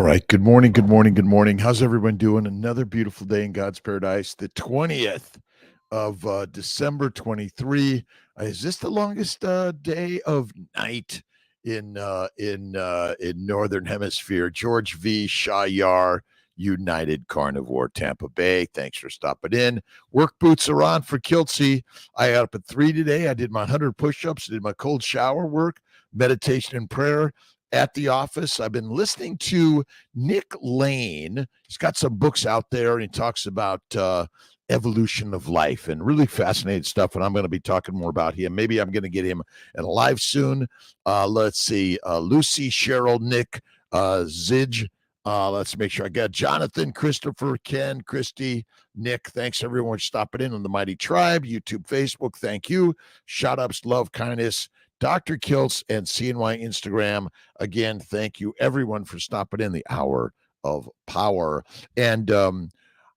right. Good morning. Good morning. Good morning. How's everyone doing? Another beautiful day in God's paradise. The 20th of December 23. Is this the longest day of night in Northern Hemisphere? George V. Shayar, United Carnivore, Tampa Bay. Thanks for stopping in. Work boots are on for Kiltz. I got up at 3 today. I did my 100 push-ups, did my cold shower work, meditation and prayer at the office. I've been listening to Nick Lane. He's got some books out there, and he talks about evolution of life and really fascinating stuff. And I'm going to be talking more about him. Maybe I'm going to get him in a live soon. Let's see. Lucy, Cheryl, Nick, Zidge. Let's make sure I got Jonathan, Christopher, Ken, Christy, Nick. Thanks everyone for stopping in on the Mighty Tribe, YouTube, Facebook. Thank you. Shout outs, love, kindness. Dr.Kiltz and CNY Instagram. Again, thank you everyone for stopping in the hour of power. And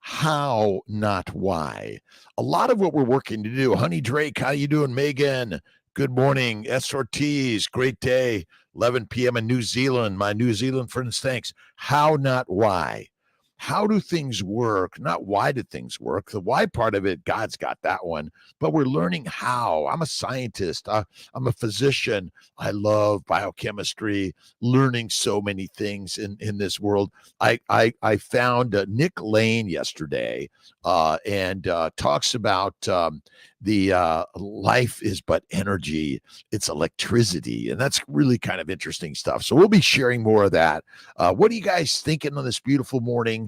how, not why. A lot of what we're working to do. Honey Drake, how you doing? Megan, good morning. S. Ortiz, great day. 11 p.m. in New Zealand. My New Zealand friends, thanks. How, not why. How do things work? Not why do things work. The why part of it, God's got that one. But we're learning how. I'm a scientist. I'm a physician. I love biochemistry, learning so many things in this world. I found Nick Lane yesterday and talks about the life is but energy. It's electricity. And that's really kind of interesting stuff. So we'll be sharing more of that. What are you guys thinking on this beautiful morning,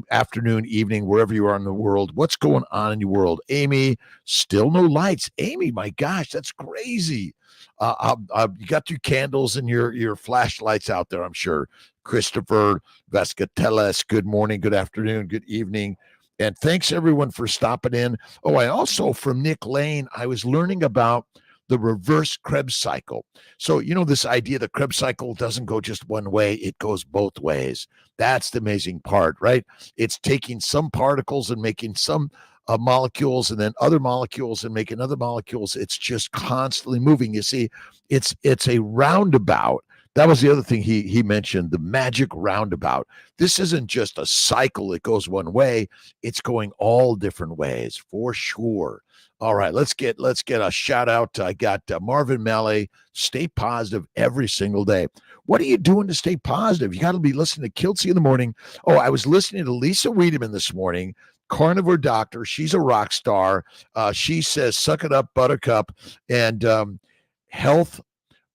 afternoon, evening, wherever you are in the world? What's going on in your world? Amy, still no lights. Amy, my gosh, that's crazy. You got your candles and your flashlights out there, I'm sure. Christopher Vescateles, good morning, good afternoon, good evening. And thanks everyone for stopping in. Oh, I also, from Nick Lane, I was learning about the reverse Krebs cycle. So, this idea the Krebs cycle doesn't go just one way, it goes both ways. That's the amazing part, right? It's taking some particles and making some molecules and then other molecules and making other molecules. It's just constantly moving. You see, it's a roundabout. That was the other thing he mentioned, the magic roundabout. This isn't just a cycle that goes one way. It's going all different ways for sure. All right, let's get a shout out. I got Marvin Malley. Stay positive every single day. What are you doing to stay positive? You got to be listening to Kiltz in the morning. Oh, I was listening to Lisa Wiedemann this morning, carnivore doctor. She's a rock star. She says, "Suck it up, Buttercup," and health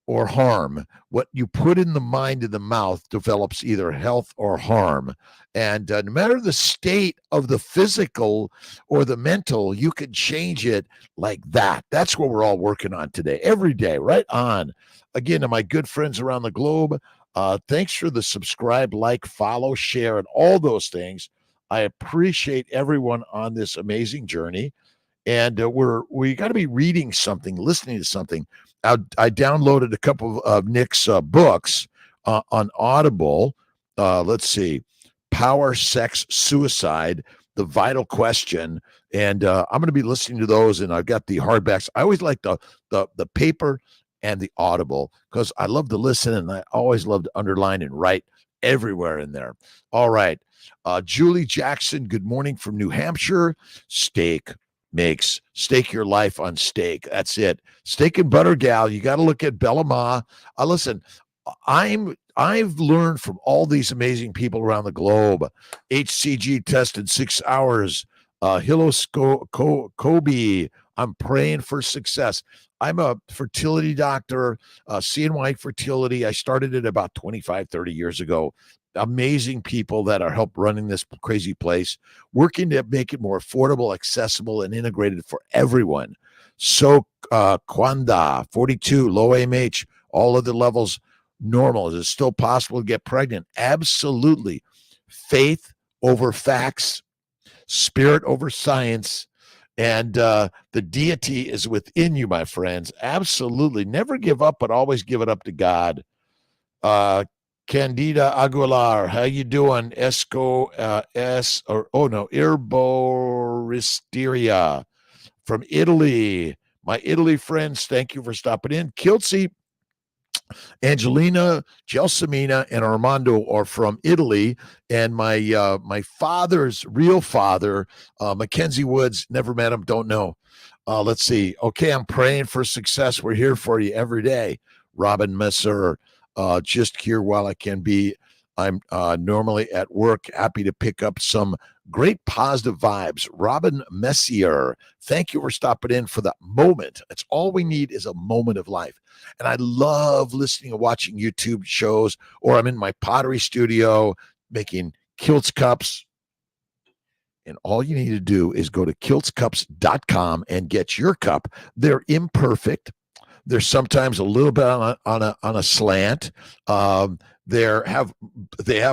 or harm. What you put in the mind and the mouth develops either health or harm. And no matter the state of the physical or the mental, you can change it like that. That's what we're all working on today, every day, right on. Again, to my good friends around the globe, thanks for the subscribe, like, follow, share, and all those things. I appreciate everyone on this amazing journey. And we got to be reading something, listening to something. I downloaded a couple of Nick's books on Audible. Let's see, Power, Sex, Suicide, The Vital Question, and I'm going to be listening to those. And I've got the hardbacks. I always like the paper and the Audible because I love to listen and I always love to underline and write everywhere in there. All right, Julie Jackson. Good morning from New Hampshire. Stake your life on steak. That's it. Steak and butter gal. You got to look at Bella Ma. Listen, I've learned from all these amazing people around the globe. HCG test in 6 hours. Kobe. I'm praying for success. I'm a fertility doctor, CNY Fertility. I started it about 25, 30 years ago. Amazing people that are help running this crazy place, working to make it more affordable, accessible, and integrated for everyone. So Kwanda, 42, low AMH, all of the levels normal. Is it still possible to get pregnant? Absolutely. Faith over facts, spirit over science, and the deity is within you, my friends. Absolutely. Never give up, but always give it up to God. Candida Aguilar, how you doing? Herboristeria from Italy. My Italy friends, thank you for stopping in. Kiltz, Angelina, Gelsomina, and Armando are from Italy, and my father's real father, Mackenzie Woods, never met him, don't know. Let's see. Okay, I'm praying for success. We're here for you every day. Robin Messer, just here while I can be. I'm normally at work, happy to pick up some great positive vibes. Robin Messier, thank you for stopping in for that moment. That's all we need is a moment of life. And I love listening and watching YouTube shows, or I'm in my pottery studio making Kiltz cups. And all you need to do is go to kiltzcups.com and get your cup. They're imperfect. They're sometimes a little bit on a slant. They have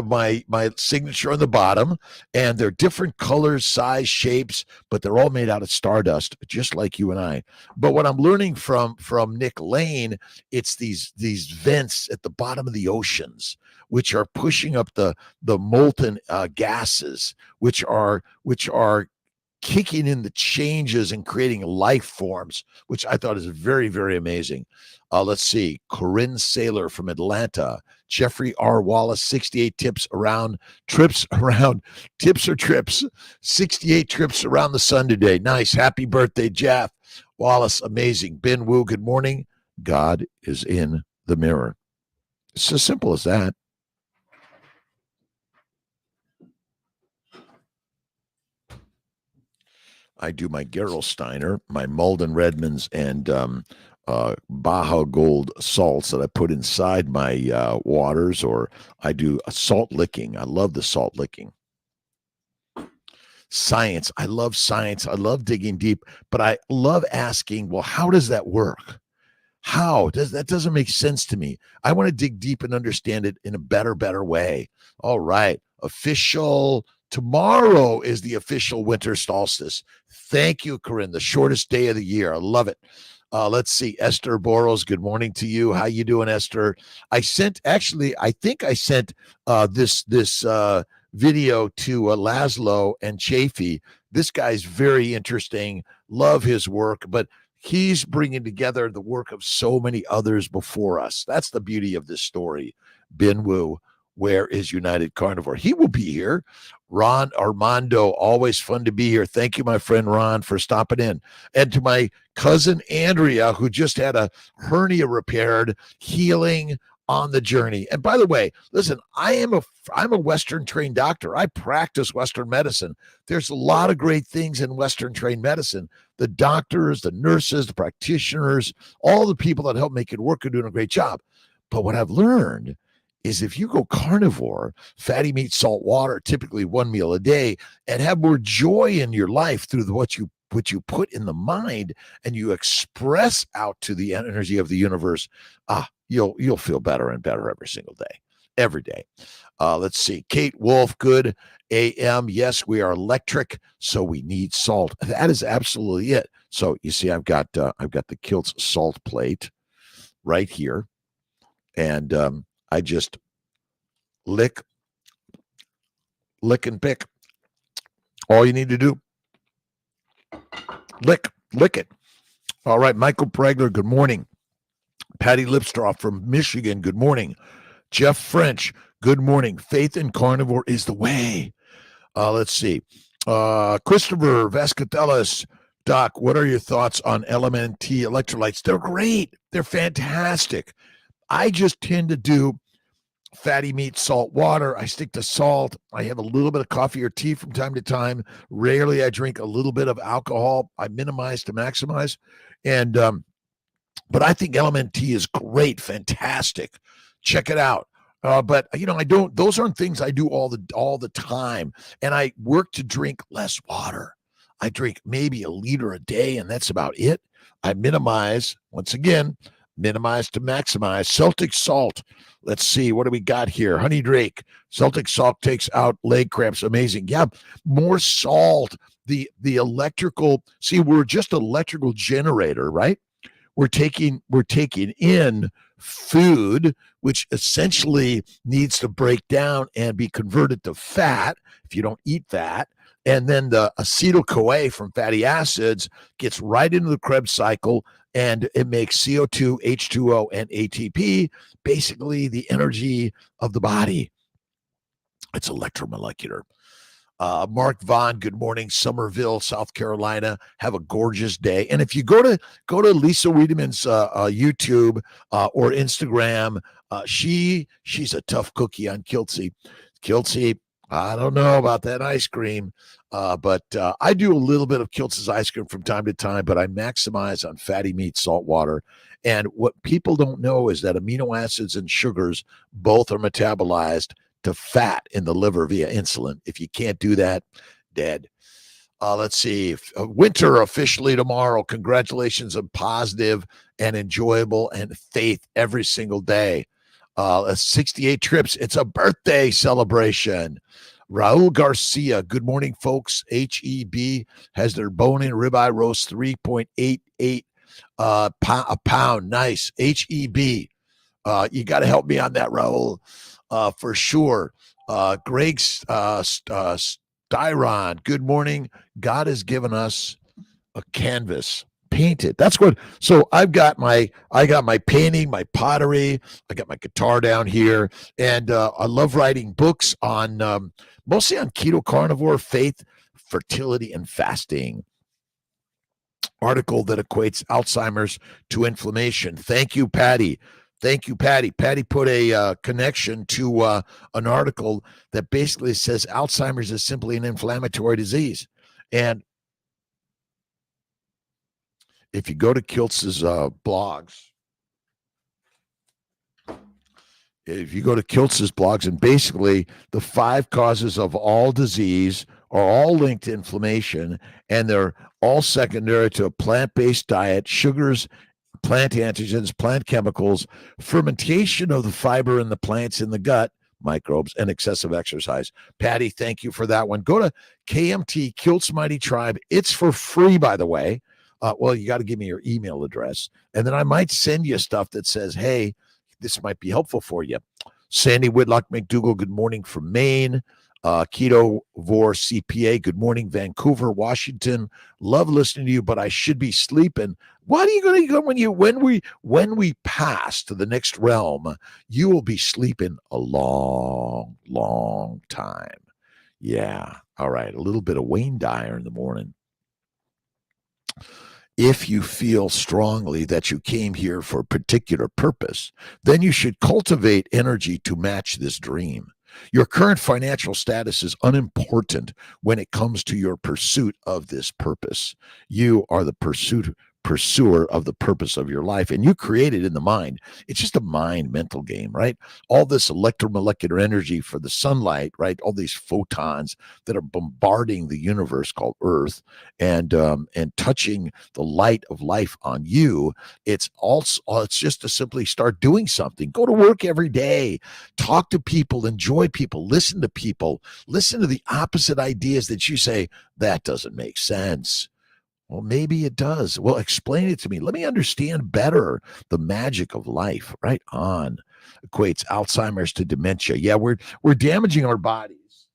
my signature on the bottom, and they're different colors, size, shapes, but they're all made out of stardust, just like you and I. But what I'm learning from Nick Lane, it's these vents at the bottom of the oceans, which are pushing up the molten gases, which are kicking in the changes and creating life forms, which I thought is very, very amazing. Let's see. Corinne Saylor from Atlanta. Jeffrey R. Wallace, 68 tips or trips. 68 trips around the sun today. Nice. Happy birthday, Jeff Wallace. Amazing. Ben Wu, good morning. God is in the mirror. It's as simple as that. I do my Gerolsteiner, my Malden Redmonds, and Baja Gold salts that I put inside my waters, or I do a salt licking. I love the salt licking. Science. I love science. I love digging deep, but I love asking, well, how does that work? That doesn't make sense to me. I want to dig deep and understand it in a better way. All right. Tomorrow is the official winter solstice. Thank you, Corinne. The shortest day of the year. I love it. Let's see. Esther Boros, good morning to you. How you doing, Esther? I think I sent this video to Laszlo and Chafee. This guy's very interesting. Love his work, but he's bringing together the work of so many others before us. That's the beauty of this story. Ben Wu, where is United Carnivore? He will be here. Ron Armando, always fun to be here. Thank you, my friend Ron, for stopping in. And to my cousin Andrea, who just had a hernia repaired, healing on the journey. And by the way, listen, I'm a Western trained doctor. I practice Western medicine. There's a lot of great things in Western trained medicine. The doctors, the nurses, the practitioners, all the people that help make it work are doing a great job. But what I've learned is if you go carnivore, fatty meat, salt water, typically one meal a day, and have more joy in your life through what you put in the mind and you express out to the energy of the universe, you'll feel better and better every day. Let's see. Kate Wolf, good AM. Yes, we are electric, so we need salt. That is absolutely it. So you see, I've got the Kiltz salt plate right here, and I just lick and pick. All you need to do, lick it. All right, Michael Pregler, good morning. Patty Lipstroff from Michigan, good morning. Jeff French, good morning. Faith in carnivore is the way. Let's see. Christopher Vascatellis, Doc, what are your thoughts on LMNT electrolytes? They're great. They're fantastic. I just tend to do fatty meat, salt water. I stick to salt. I have a little bit of coffee or tea from time to time. Rarely I drink a little bit of alcohol. I minimize to maximize. And but I think LMNT is great, fantastic. Check it out. But those aren't things I do all the time. And I work to drink less water. I drink maybe a liter a day, and that's about it. I minimize, once again, minimize to maximize. Celtic salt. Let's see. What do we got here? Honey Drake. Celtic salt takes out leg cramps. Amazing. Yeah. More salt. The electrical. See, we're just an electrical generator, right? We're taking in food, which essentially needs to break down and be converted to fat if you don't eat fat. And then the acetyl-CoA from fatty acids gets right into the Krebs cycle, and it makes CO2, H2O, and ATP, basically the energy of the body. It's electromolecular. Mark Vaughn, good morning, Somerville, South Carolina. Have a gorgeous day. And if you go to Lisa Wiedemann's YouTube or Instagram, she's a tough cookie on Kiltzy. Kiltzy, I don't know about that ice cream, but I do a little bit of Kiltz's ice cream from time to time, but I maximize on fatty meat, salt water. And what people don't know is that amino acids and sugars both are metabolized to fat in the liver via insulin. If you can't do that, dead. Let's see. Winter officially tomorrow. Congratulations on positive and enjoyable and faith every single day. 68 trips. It's a birthday celebration. Raul Garcia. Good morning, folks. HEB has their bone-in ribeye roast 3.88 a pound. Nice. HEB. You got to help me on that, Raul. For sure. Greg Styron, good morning. God has given us a canvas. Paint it. That's what. So I got my painting, my pottery. I got my guitar down here, and I love writing books on mostly on keto, carnivore, faith, fertility, and fasting. Article that equates Alzheimer's to inflammation. Thank you, Patty. Thank you, Patty. Patty put a connection to an article that basically says Alzheimer's is simply an inflammatory disease. And if you go to Kiltz's blogs, and basically the 5 causes of all disease are all linked to inflammation, and they're all secondary to a plant-based diet, sugars, plant antigens, plant chemicals, fermentation of the fiber in the plants in the gut, microbes, and excessive exercise. Patty, thank you for that one. Go to KMT Kiltz Mighty Tribe. It's for free, by the way. Well, you got to give me your email address, and then I might send you stuff that says, hey, this might be helpful for you. Sandy Whitlock McDougall, good morning from Maine. Keto Vor CPA, good morning, Vancouver, Washington. Love listening to you, but I should be sleeping. What are you going to go when we pass to the next realm? You will be sleeping a long, long time. Yeah. All right. A little bit of Wayne Dyer in the morning. If you feel strongly that you came here for a particular purpose, then you should cultivate energy to match this dream. Your current financial status is unimportant when it comes to your pursuit of this purpose. You are the pursuer of the purpose of your life, and you create it in the mind. It's just a mind mental game, right? All this electromolecular energy for the sunlight, right? All these photons that are bombarding the universe called Earth and touching the light of life on you. It's just to simply start doing something. Go to work every day, talk to people, enjoy people, listen to people, listen to the opposite ideas that you say, that doesn't make sense. Well, maybe it does. Well, explain it to me. Let me understand better the magic of life. Right on. Equates Alzheimer's to dementia. Yeah, we're damaging our bodies.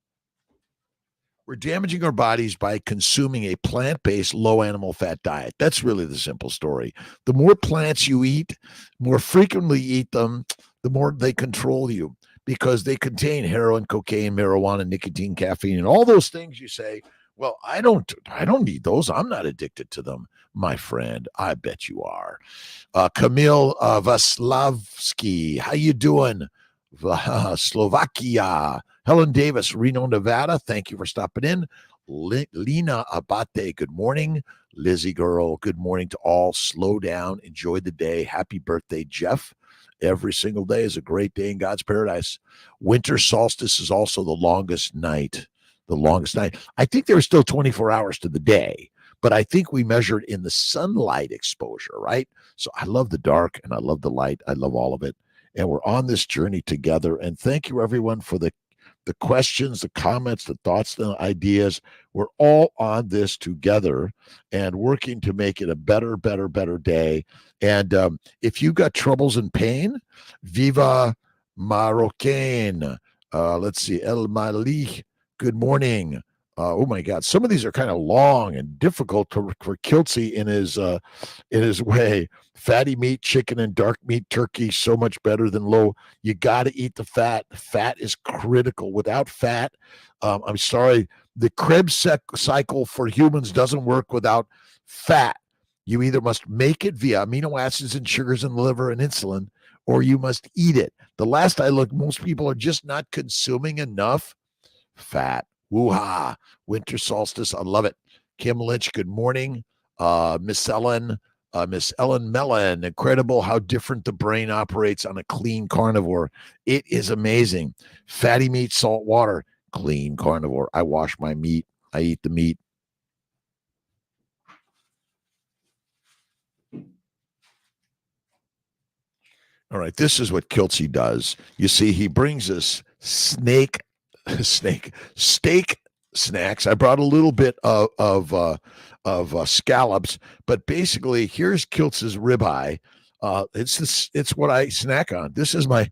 We're damaging our bodies by consuming a plant-based, low animal fat diet. That's really the simple story. The more plants you eat, more frequently eat them, the more they control you because they contain heroin, cocaine, marijuana, nicotine, caffeine, and all those things you say, well, I don't need those. I'm not addicted to them. My friend, I bet you are. Camille Vaslavsky, how you doing? Slovakia. Helen Davis, Reno, Nevada. Thank you for stopping in. Lena Abate, good morning. Lizzie girl, good morning to all. Slow down. Enjoy the day. Happy birthday, Jeff. Every single day is a great day in God's paradise. Winter solstice is also the longest night. I think there are still 24 hours to the day, but I think we measured in the sunlight exposure, right? So I love the dark and I love the light. I love all of it. And we're on this journey together. And thank you, everyone, for the questions, the comments, the thoughts, the ideas. We're all on this together and working to make it a better day. And if you've got troubles and pain, Viva Marrocain. Let's see, El Malik. Good morning. Oh my God, some of these are kind of long and difficult for Kiltzy in his way. Fatty meat, chicken, and dark meat turkey so much better than low. You got to eat the fat. Fat is critical. Without fat, I'm sorry, the Krebs cycle for humans doesn't work without fat. You either must make it via amino acids and sugars in the liver and insulin, or you must eat it. The last I looked, most people are just not consuming enough fat. Woo-ha. Winter solstice. I love it. Kim Lynch, good morning. Miss Ellen Mellon. Incredible how different the brain operates on a clean carnivore. It is amazing. Fatty meat, salt water, clean carnivore. I wash my meat. I eat the meat. All right, this is what Kiltzy does. You see, he brings us steak snacks. I brought a little bit of scallops, but basically, here's Kiltz's ribeye. It's what I snack on. This is my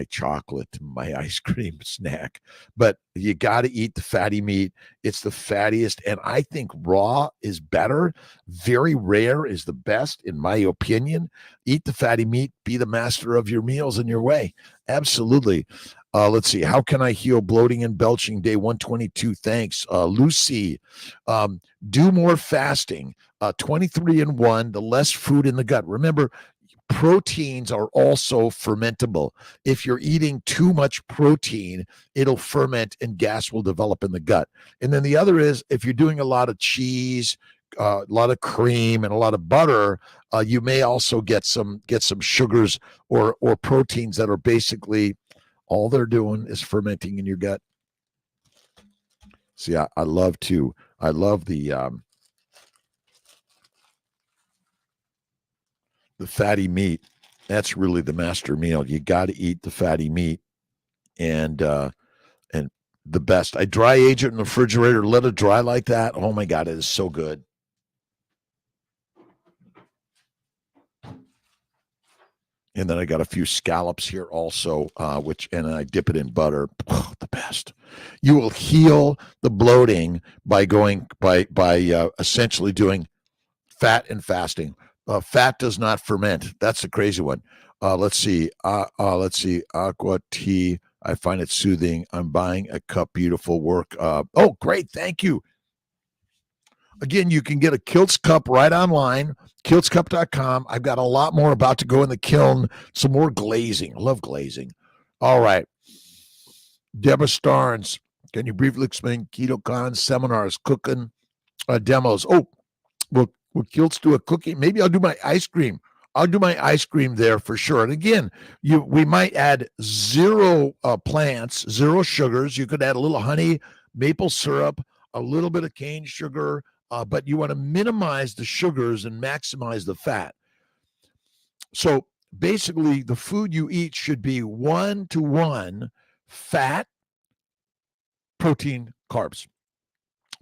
chocolate, my ice cream snack. But you got to eat the fatty meat. It's the fattiest, and I think raw is better. Very rare is the best, in my opinion. Eat the fatty meat. Be the master of your meals in your way. Absolutely. Let's see. How can I heal bloating and belching? Day 122. Thanks, Lucy. Do more fasting. 23-1. The less food in the gut. Remember, proteins are also fermentable. If you're eating too much protein, it'll ferment and gas will develop in the gut. And then the other is, if you're doing a lot of cheese, a lot of cream, and a lot of butter, you may also get some sugars or proteins that are basically all they're doing is fermenting in your gut. See, I love the fatty meat. That's really the master meal. You got to eat the fatty meat, and the best. I dry age it in the refrigerator, let it dry like that. Oh my God, it is so good. And then I got a few scallops here also, and I dip it in butter. Oh, the best. You will heal the bloating by essentially doing fat and fasting. Fat does not ferment. That's the crazy one. Let's see. Aqua tea. I find it soothing. I'm buying a cup. Beautiful work. Oh, great. Thank you. Again, you can get a Kiltz cup right online, kiltzcup.com. I've got a lot more about to go in the kiln, some more glazing. I love glazing. All right. Deborah Starnes, can you briefly explain KetoCon seminars, cooking demos? Oh, will Kiltz do a cooking? Maybe I'll do my ice cream. I'll do my ice cream there for sure. And again, we might add zero plants, zero sugars. You could add a little honey, maple syrup, a little bit of cane sugar, but you want to minimize the sugars and maximize the fat. So basically, the food you eat should be 1-to-1 fat, protein, carbs.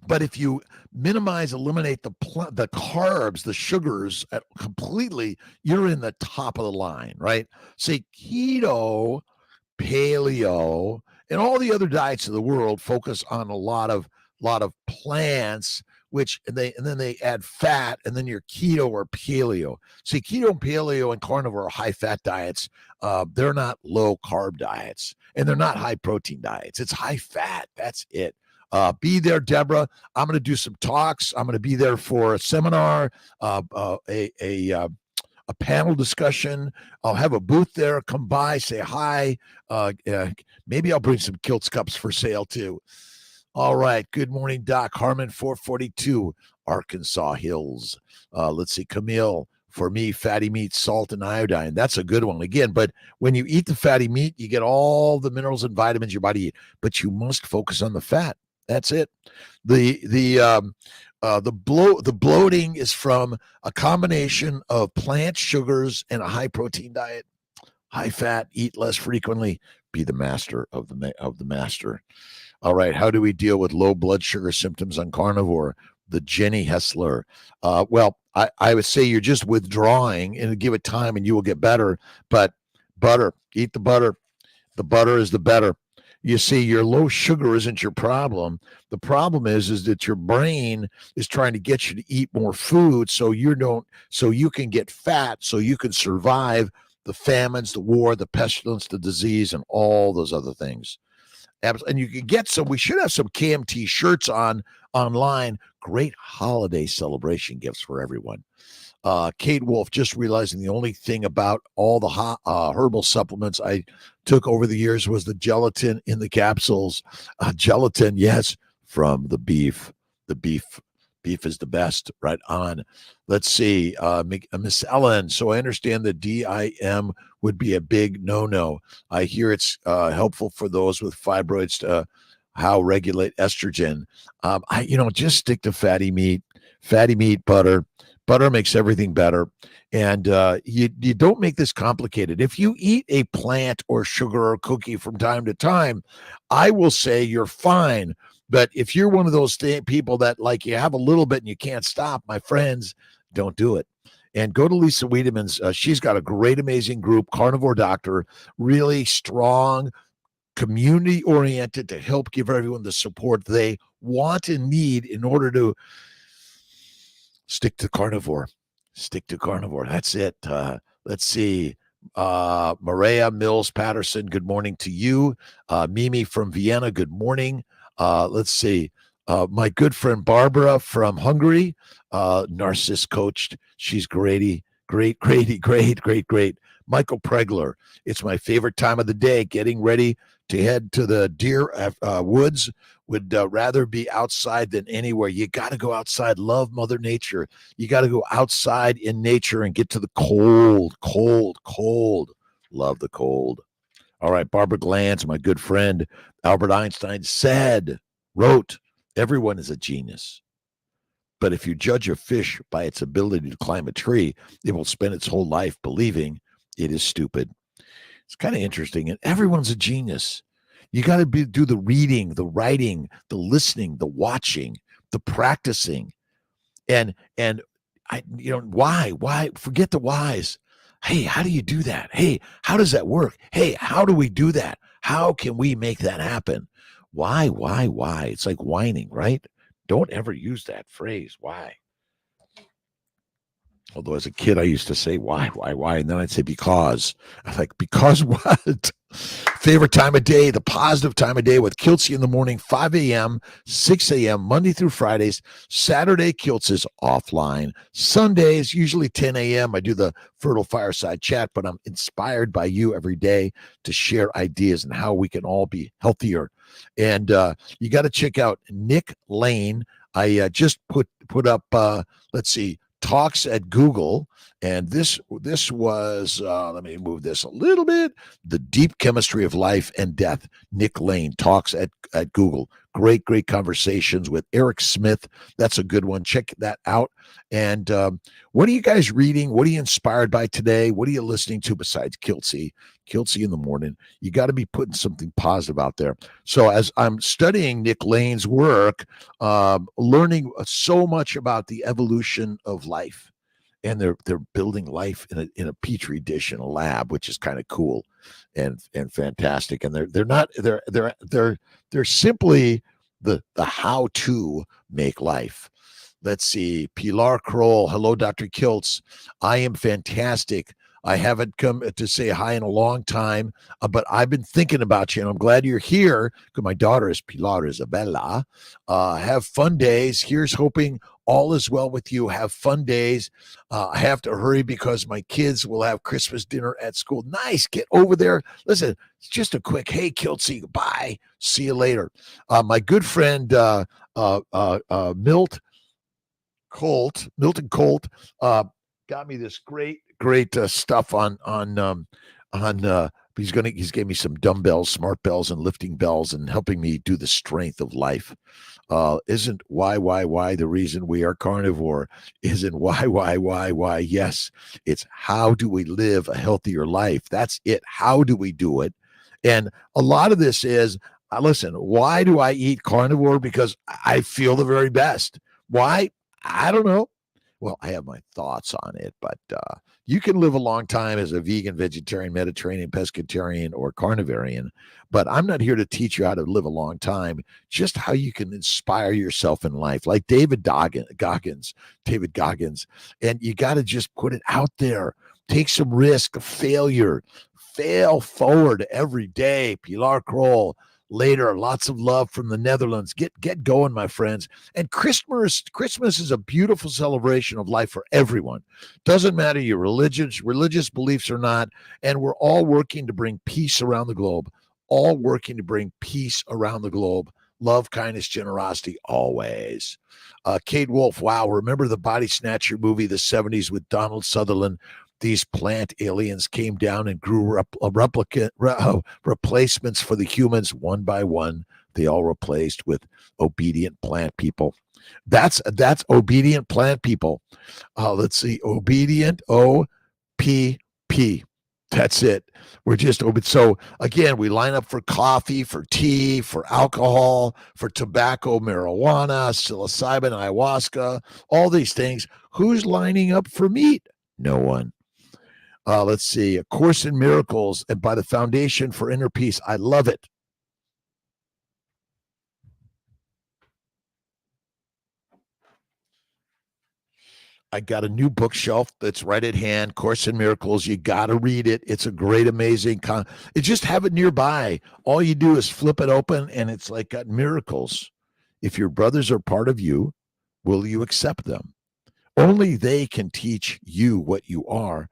But if you eliminate the carbs, the sugars completely, you're in the top of the line, right? Say keto, paleo, and all the other diets of the world focus on a lot of plants, and then they add fat, and then you're keto or paleo. See, keto, paleo, and carnivore are high fat diets. They're not low carb diets, and they're not high protein diets. It's high fat. That's it. Be there, Deborah. I'm going to do some talks. I'm going to be there for a seminar, a panel discussion. I'll have a booth there. Come by, say hi. Maybe I'll bring some Kiltz cups for sale too. All right. Good morning, Doc. Harmon 442, Arkansas Hills. Let's see. Camille, for me, fatty meat, salt, and iodine. That's a good one. Again, but when you eat the fatty meat, you get all the minerals and vitamins your body eats. But you must focus on the fat. That's it. The bloating is from a combination of plant sugars and a high protein diet. High fat, eat less frequently, be the master of the master. All right, how do we deal with low blood sugar symptoms on carnivore? The Jenny Hessler. Well, I would say you're just withdrawing and give it time and you will get better. But butter, eat the butter. The butter is the better. You see, your low sugar isn't your problem. The problem is that your brain is trying to get you to eat more food so you can get fat, so you can survive the famines, the war, the pestilence, the disease, and all those other things. And you can get some. We should have some KMT shirts online. Great holiday celebration gifts for everyone. Kate Wolf, just realizing the only thing about all the herbal supplements I took over the years was the gelatin in the capsules. Gelatin, yes, from the beef. The beef is the best. Right on. Let's see, Miss Ellen. So I understand that DIM would be a big no-no. I hear it's helpful for those with fibroids to how regulate estrogen. Just stick to fatty meat, butter. Butter makes everything better. And you don't make this complicated. If you eat a plant or sugar or cookie from time to time, I will say you're fine. But if you're one of those people that like you have a little bit and you can't stop, my friends, don't do it. And go to Lisa Wiedemann's. She's got a great, amazing group, Carnivore Doctor, really strong, community-oriented to help give everyone the support they want and need in order to stick to carnivore. That's it. Let's see. Maria Mills Patterson, good morning to you. Mimi from Vienna, good morning. Let's see. My good friend Barbara from Hungary, narcissist coached. She's great. Michael Pregler, it's my favorite time of the day, getting ready to head to the deer woods. Would rather be outside than anywhere. You got to go outside. Love Mother Nature. You got to go outside in nature and get to the cold. Love the cold. All right, Barbara Glantz, my good friend. Albert Einstein wrote, everyone is a genius. But if you judge a fish by its ability to climb a tree, it will spend its whole life believing it is stupid. It's kind of interesting. And everyone's a genius. You got to do the reading, the writing, the listening, the watching, the practicing. And why? Forget the whys. Hey, how do you do that? Hey, how does that work? Hey, how do we do that? How can we make that happen? Why? It's like whining, right? Don't ever use that phrase. Why? Although as a kid, I used to say, why? And then I'd say, because. I'm like, because what? Favorite time of day, the positive time of day with Kiltz in the morning, 5 a.m., 6 a.m., Monday through Fridays. Saturday, Kiltz is offline. Sundays, usually 10 a.m. I do the Fertile Fireside Chat, but I'm inspired by you every day to share ideas and how we can all be healthier. And you got to check out Nick Lane. I just put up, let's see, talks at Google, and this was let me move this a little bit. The Deep Chemistry of Life and Death. Nick Lane talks at Google. Great conversations with Eric Smith. That's a good one. Check that out. And what are you guys reading? What are you inspired by today? What are you listening to besides Kiltz in the morning? You got to be putting something positive out there. So as I'm studying Nick Lane's work, learning so much about the evolution of life, and they're building life in a petri dish in a lab, which is kind of cool and fantastic. And they're simply the how to make life. Let's see. Pilar Kroll. Hello, Dr. Kiltz. I am fantastic. I haven't come to say hi in a long time, but I've been thinking about you, and I'm glad you're here because my daughter is Pilar Isabella. Have fun days. Here's hoping all is well with you. Have fun days. I have to hurry because my kids will have Christmas dinner at school. Nice. Get over there. Listen, it's just a quick, hey, Kiltz, bye. See you later. My good friend Milton Colt got me this great stuff on he's gave me some dumbbells, smart bells, and lifting bells, and helping me do the strength of life. Isn't why the reason we are carnivore? Isn't why? Yes, it's how do we live a healthier life? That's it. How do we do it? And a lot of this is, listen, why do I eat carnivore? Because I feel the very best. Why? I don't know. Well, I have my thoughts on it, but you can live a long time as a vegan, vegetarian, Mediterranean, pescatarian, or carnivarian. But I'm not here to teach you how to live a long time, just how you can inspire yourself in life, like David Goggins. And you got to just put it out there. Take some risk, failure, fail forward every day. Pilar Kroll. Later, lots of love from the Netherlands. Get going, my friends. And Christmas is a beautiful celebration of life for everyone. Doesn't matter your religious beliefs or not. And we're all working to bring peace around the globe. All working to bring peace around the globe. Love, kindness, generosity, always. Kate Wolf, wow. Remember the Body Snatcher movie, the 70s with Donald Sutherland? These plant aliens came down and grew replacements for the humans one by one. They all replaced with obedient plant people. That's obedient plant people. Let's see, obedient OPP. That's it. We're just open. So again, we line up for coffee, for tea, for alcohol, for tobacco, marijuana, psilocybin, ayahuasca, all these things. Who's lining up for meat? No one. Let's see, A Course in Miracles and by the Foundation for Inner Peace. I love it. I got a new bookshelf that's right at hand, Course in Miracles. You got to read it. It's a great, amazing just have it nearby. All you do is flip it open, and it's like got miracles. If your brothers are part of you, will you accept them? Only they can teach you what you are,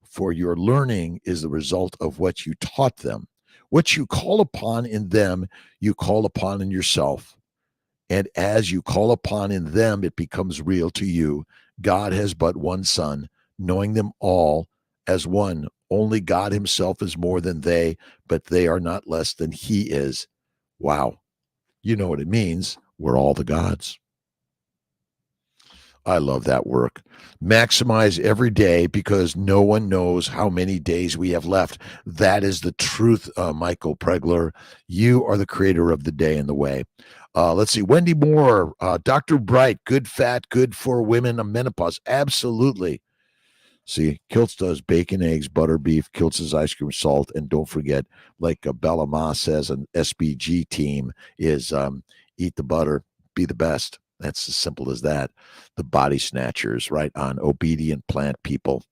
for your learning is the result of what you taught them. What you call upon in them, you call upon in yourself. And as you call upon in them, it becomes real to you. God has but one Son, knowing them all as one. Only God himself is more than they, but they are not less than he is. Wow. You know what it means. We're all the gods. I love that work. Maximize every day because no one knows how many days we have left. That is the truth, Michael Pregler. You are the creator of the day and the way. Let's see. Wendy Moore, Dr. Bright, good fat, good for women of menopause. Absolutely. See, Kiltz does bacon, eggs, butter, beef, Kiltz's ice cream, salt, and don't forget, like Bella Ma says, an SBG team is eat the butter, be the best. That's as simple as that. The Body Snatchers, right on Obedient Plant People.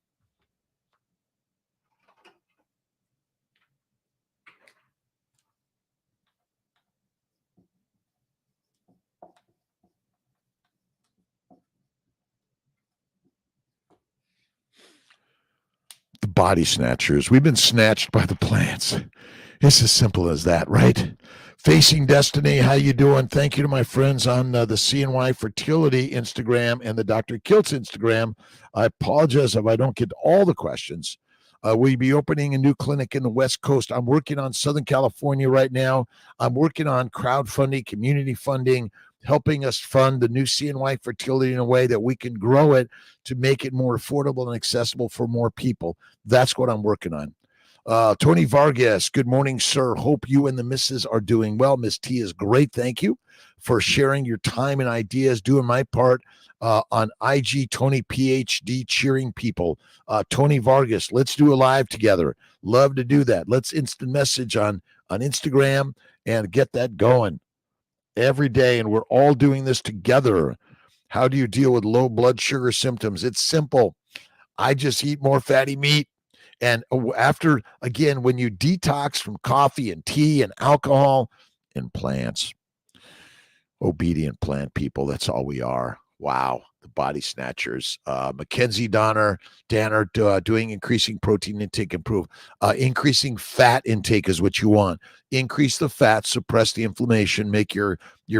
The Body Snatchers. We've been snatched by the plants. It's as simple as that, right? Facing Destiny, how you doing? Thank you to my friends on the CNY Fertility Instagram and the Dr. Kiltz Instagram. I apologize if I don't get all the questions. We'll be opening a new clinic in the West Coast. I'm working on Southern California right now. I'm working on crowdfunding, community funding, helping us fund the new CNY Fertility in a way that we can grow it to make it more affordable and accessible for more people. That's what I'm working on. Tony Vargas, good morning, sir. Hope you and the missus are doing well. Miss T is great. Thank you for sharing your time and ideas, doing my part on IG Tony PhD, cheering people. Tony Vargas, let's do a live together. Love to do that. Let's instant message on Instagram and get that going every day. And we're all doing this together. How do you deal with low blood sugar symptoms? It's simple. I just eat more fatty meat. And after, again, when you detox from coffee and tea and alcohol and plants, obedient plant people, that's all we are. Wow. The Body Snatchers. Mackenzie Danner, doing increasing protein intake, improve. Increasing fat intake is what you want. Increase the fat, suppress the inflammation, make your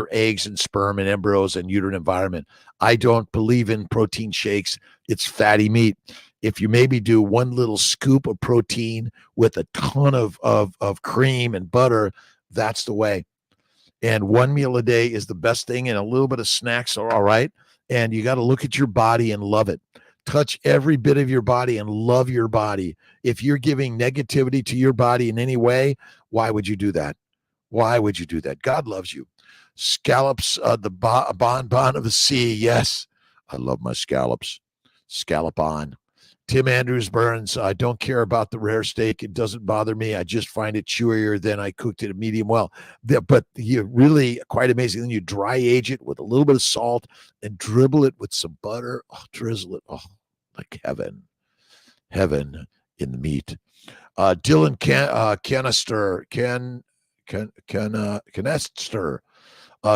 eggs and sperm and embryos and uterine environment. I don't believe in protein shakes. It's fatty meat. If you maybe do one little scoop of protein with a ton of cream and butter, that's the way. And one meal a day is the best thing, and a little bit of snacks are all right. And you got to look at your body and love it. Touch every bit of your body and love your body. If you're giving negativity to your body in any way, why would you do that? Why would you do that? God loves you. Scallops, the bonbon of the sea. Yes, I love my scallops. Scallop on. Tim Andrews Burns, I don't care about the rare steak. It doesn't bother me. I just find it chewier than I cooked it medium well. But you really quite amazing. Then you dry age it with a little bit of salt and dribble it with some butter. Oh, drizzle it. Oh, like heaven in the meat. Dylan Canester.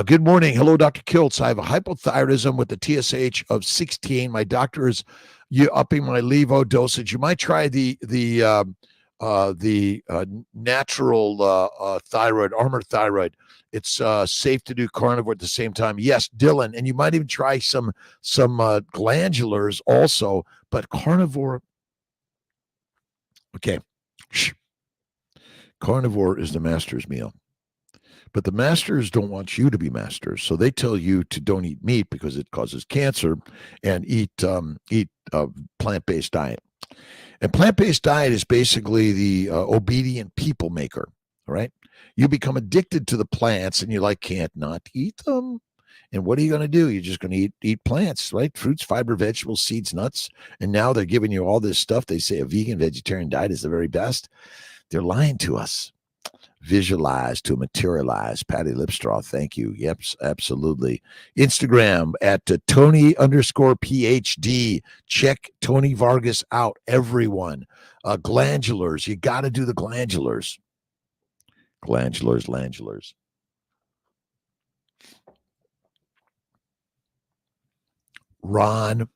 Good morning. Hello, Dr. Kiltz. I have a hypothyroidism with a TSH of 16. My doctor is upping my levo dosage. You might try the natural thyroid, Armor Thyroid. It's safe to do carnivore at the same time. Yes, Dylan, and you might even try some glandulars also. But carnivore, okay. Carnivore is the master's meal. But the masters don't want you to be masters, so they tell you to don't eat meat because it causes cancer, and eat plant-based diet. And plant-based diet is basically the obedient people maker. All right, you become addicted to the plants, and you can't not eat them. And what are you going to do? You're just going to eat plants, right? Fruits, fiber, vegetables, seeds, nuts. And now they're giving you all this stuff. They say a vegan, vegetarian diet is the very best. They're lying to us. Visualize to materialize. Patty Lipstraw, thank you. Yep, absolutely. Instagram at Tony_PhD. Check Tony Vargas out, everyone. Glandulars, you got to do the glandulars. Glandulars. Ron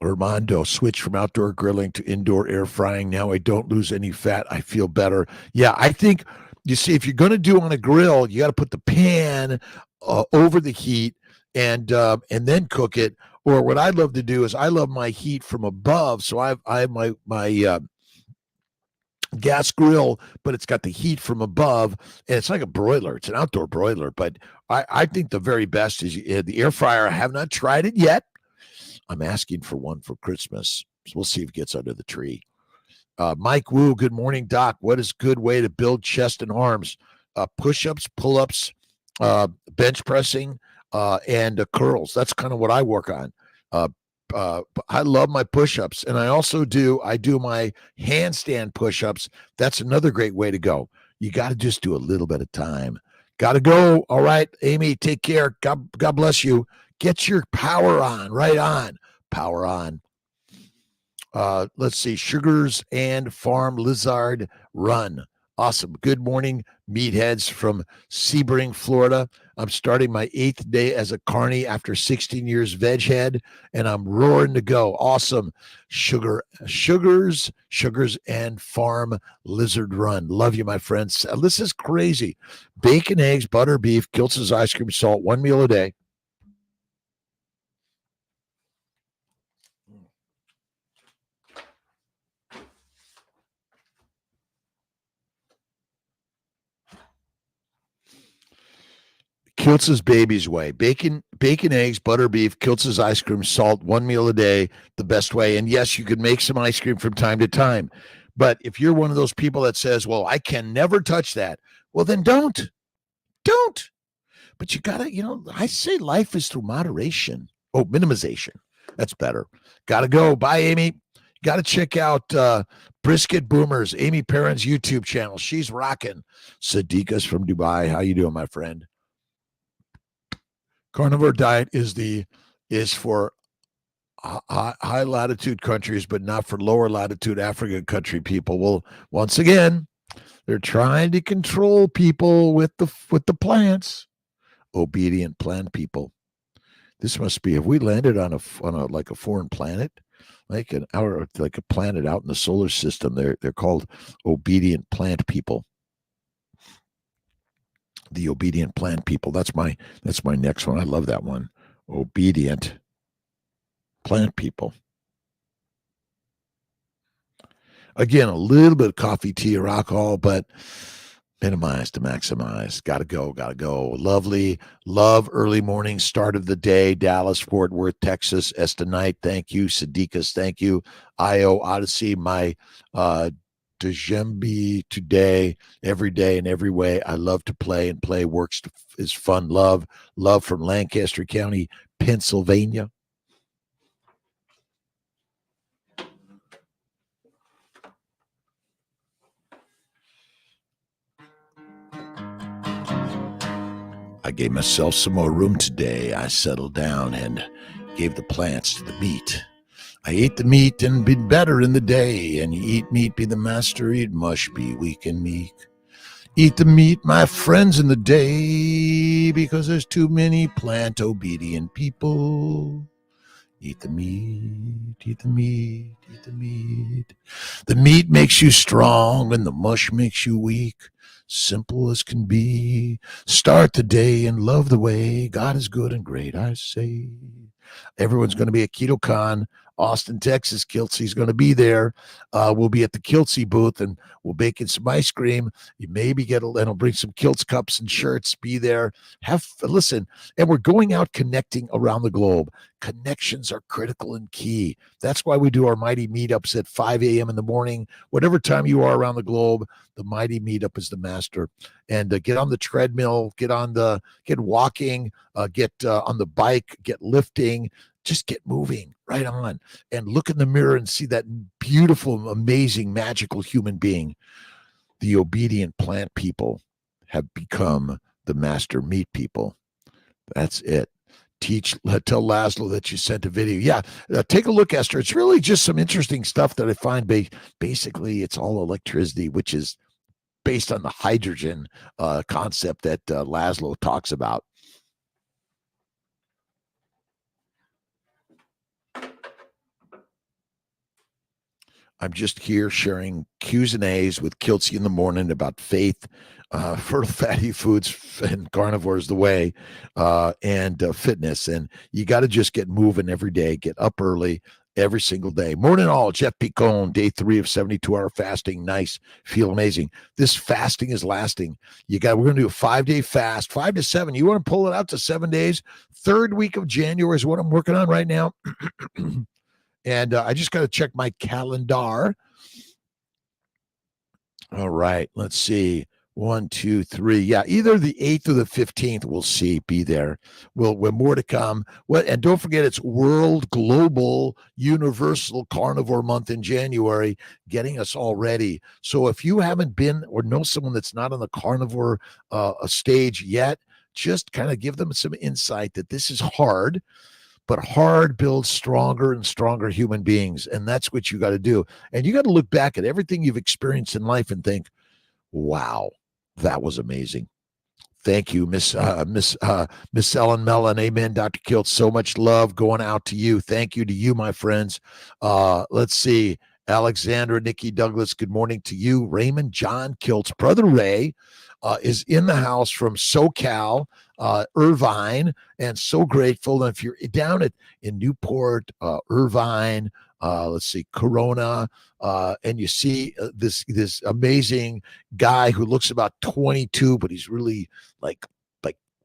Armando, switch from outdoor grilling to indoor air frying. Now I don't lose any fat. I feel better. Yeah, I think, you see, if you're going to do on a grill, you got to put the pan over the heat and then cook it. Or what I love to do is I love my heat from above. So I have my gas grill, but it's got the heat from above, and it's like a broiler. It's an outdoor broiler. But I think the very best is the air fryer. I have not tried it yet. I'm asking for one for Christmas. So we'll see if it gets under the tree. Mike Wu, good morning, Doc. What is a good way to build chest and arms? Push-ups, pull-ups, bench pressing, and curls. That's kind of what I work on. I love my push-ups, and I do my handstand push-ups. That's another great way to go. You got to just do a little bit of time. Got to go. All right, Amy, take care. God bless you. Get your power on, right on. Power on. Let's see. Sugars and Farm Lizard Run. Awesome. Good morning, meatheads from Sebring, Florida. I'm starting my 8th day as a carny after 16 years veg head, and I'm roaring to go. Awesome. Sugars and Farm Lizard Run. Love you, my friends. This is crazy. Bacon, eggs, butter, beef, Kiltz's ice cream, salt, 1 meal a day. Kiltz's baby's way. Bacon, eggs, butter, beef, Kiltz's ice cream, salt, 1 meal a day, the best way. And yes, you can make some ice cream from time to time. But if you're one of those people that says, well, I can never touch that, well, then don't. But you got to, I say life is through moderation. Oh, minimization. That's better. Got to go. Bye, Amy. Got to check out Brisket Boomers, Amy Perrin's YouTube channel. She's rocking. Sadiqa's from Dubai. How you doing, my friend? Carnivore diet is for high latitude countries, but not for lower latitude African country people. Well, once again, they're trying to control people with the plants. Obedient plant people. This must be. Have we landed on a like a foreign planet, like a planet out in the solar system? They're called obedient plant people. The obedient plant people. That's my next one. I love that one. Obedient plant people. Again, a little bit of coffee, tea, or alcohol, but minimize to maximize. Gotta go. Love early morning start of the day. Dallas, Fort Worth, Texas. Esta Knight, thank you. Sadiqas, thank you. IO Odyssey, my Djembe today, every day in every way. I love to play, and play works is fun. Love from Lancaster County, Pennsylvania. I gave myself some more room today. I settled down and gave the plants to the meat. I ate the meat and be better in the day. And you eat meat, be the master, eat mush, be weak and meek. Eat the meat, my friends, in the day, because there's too many plant-obedient people. Eat the meat, eat the meat, eat the meat. The meat makes you strong and the mush makes you weak. Simple as can be. Start the day and love the way. God is good and great, I say. Everyone's going to be at KetoCon, Austin, Texas. Kiltzy's going to be there. We'll be at the Kiltzy booth, and we'll bake in some ice cream. You maybe and I'll bring some Kiltz cups and shirts. Be there. Listen, and we're going out connecting around the globe. Connections are critical and key. That's why we do our Mighty Meetups at 5 a.m. in the morning. Whatever time you are around the globe, the Mighty Meetup is the master. And get on the treadmill, get walking, get on the bike, get lifting. Just get moving right on and look in the mirror and see that beautiful, amazing, magical human being. The obedient plant people have become the master meat people. That's it. Tell Laszlo that you sent a video. Yeah, take a look, Esther. It's really just some interesting stuff that I find. Basically, it's all electricity, which is based on the hydrogen concept that Laszlo talks about. I'm just here sharing Q's and A's with Kiltzy in the morning about faith, fertile fatty foods, and carnivore is the way, and fitness. And you got to just get moving every day. Get up early every single day. Morning all, Jeff Picone, day 3 of 72-hour fasting. Nice. Feel amazing. This fasting is lasting. We're going to do a 5-day fast, 5 to 7. You want to pull it out to 7 days? 3rd week of January is what I'm working on right now. And I just got to check my calendar. All right. Let's see. 1, 2, 3. Yeah, either the 8th or the 15th. We'll see. Be there. We're more to come. And don't forget, it's World Global Universal Carnivore Month in January, getting us all ready. So if you haven't been or know someone that's not on the carnivore stage yet, just kind of give them some insight that this is hard. But hard builds stronger and stronger human beings. And that's what you got to do. And you got to look back at everything you've experienced in life and think, wow, that was amazing. Thank you, Miss Ellen Mellon. Amen, Dr. Kiltz. So much love going out to you. Thank you to you, my friends. Let's see. Alexandra, Nikki Douglas, good morning to you. Raymond John Kiltz. Brother Ray is in the house from SoCal, Irvine, and so grateful. And if you're down in Newport, Irvine, let's see, Corona, and you see this amazing guy who looks about 22, but he's really like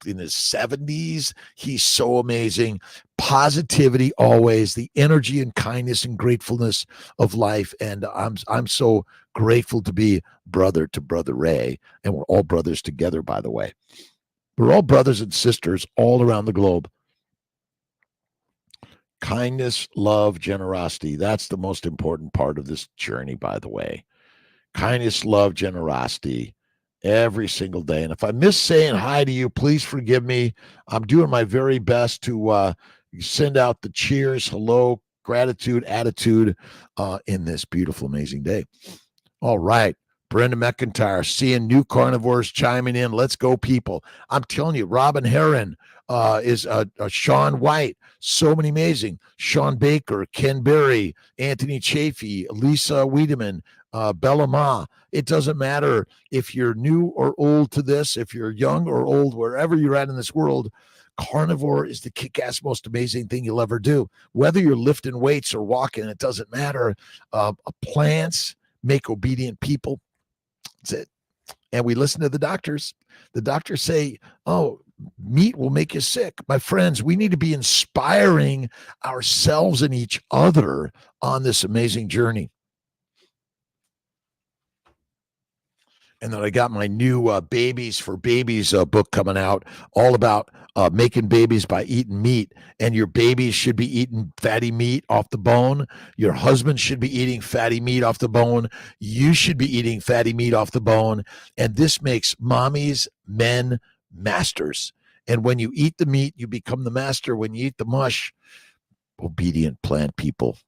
in his 70s. He's so amazing. Positivity always, the energy and kindness and gratefulness of life. And I'm so grateful to be brother to Brother Ray. And we're all brothers together, by the way. We're all brothers and sisters all around the globe. Kindness, love, generosity. That's the most important part of this journey, by the way. Kindness, love, generosity. Every single day. And if I miss saying hi to you, please forgive me. I'm doing my very best to send out the cheers, hello, gratitude, attitude in this beautiful, amazing day. All right. Brenda McIntyre, seeing new carnivores chiming in. Let's go, people. I'm telling you, Robin Heron is Sean White. So many amazing. Sean Baker, Ken Berry, Anthony Chafee, Lisa Wiedemann, Bella Ma. It doesn't matter if you're new or old to this, if you're young or old, wherever you're at in this world, carnivore is the kick-ass most amazing thing you'll ever do. Whether you're lifting weights or walking, it doesn't matter. Plants make obedient people. That's it. And we listen to the doctors. The doctors say, oh, meat will make you sick. My friends, we need to be inspiring ourselves and each other on this amazing journey. And then I got my new Babies for Babies book coming out, all about making babies by eating meat. And your babies should be eating fatty meat off the bone. Your husband should be eating fatty meat off the bone. You should be eating fatty meat off the bone. And this makes mommies, men, masters. And when you eat the meat, you become the master. When you eat the mush, obedient plant people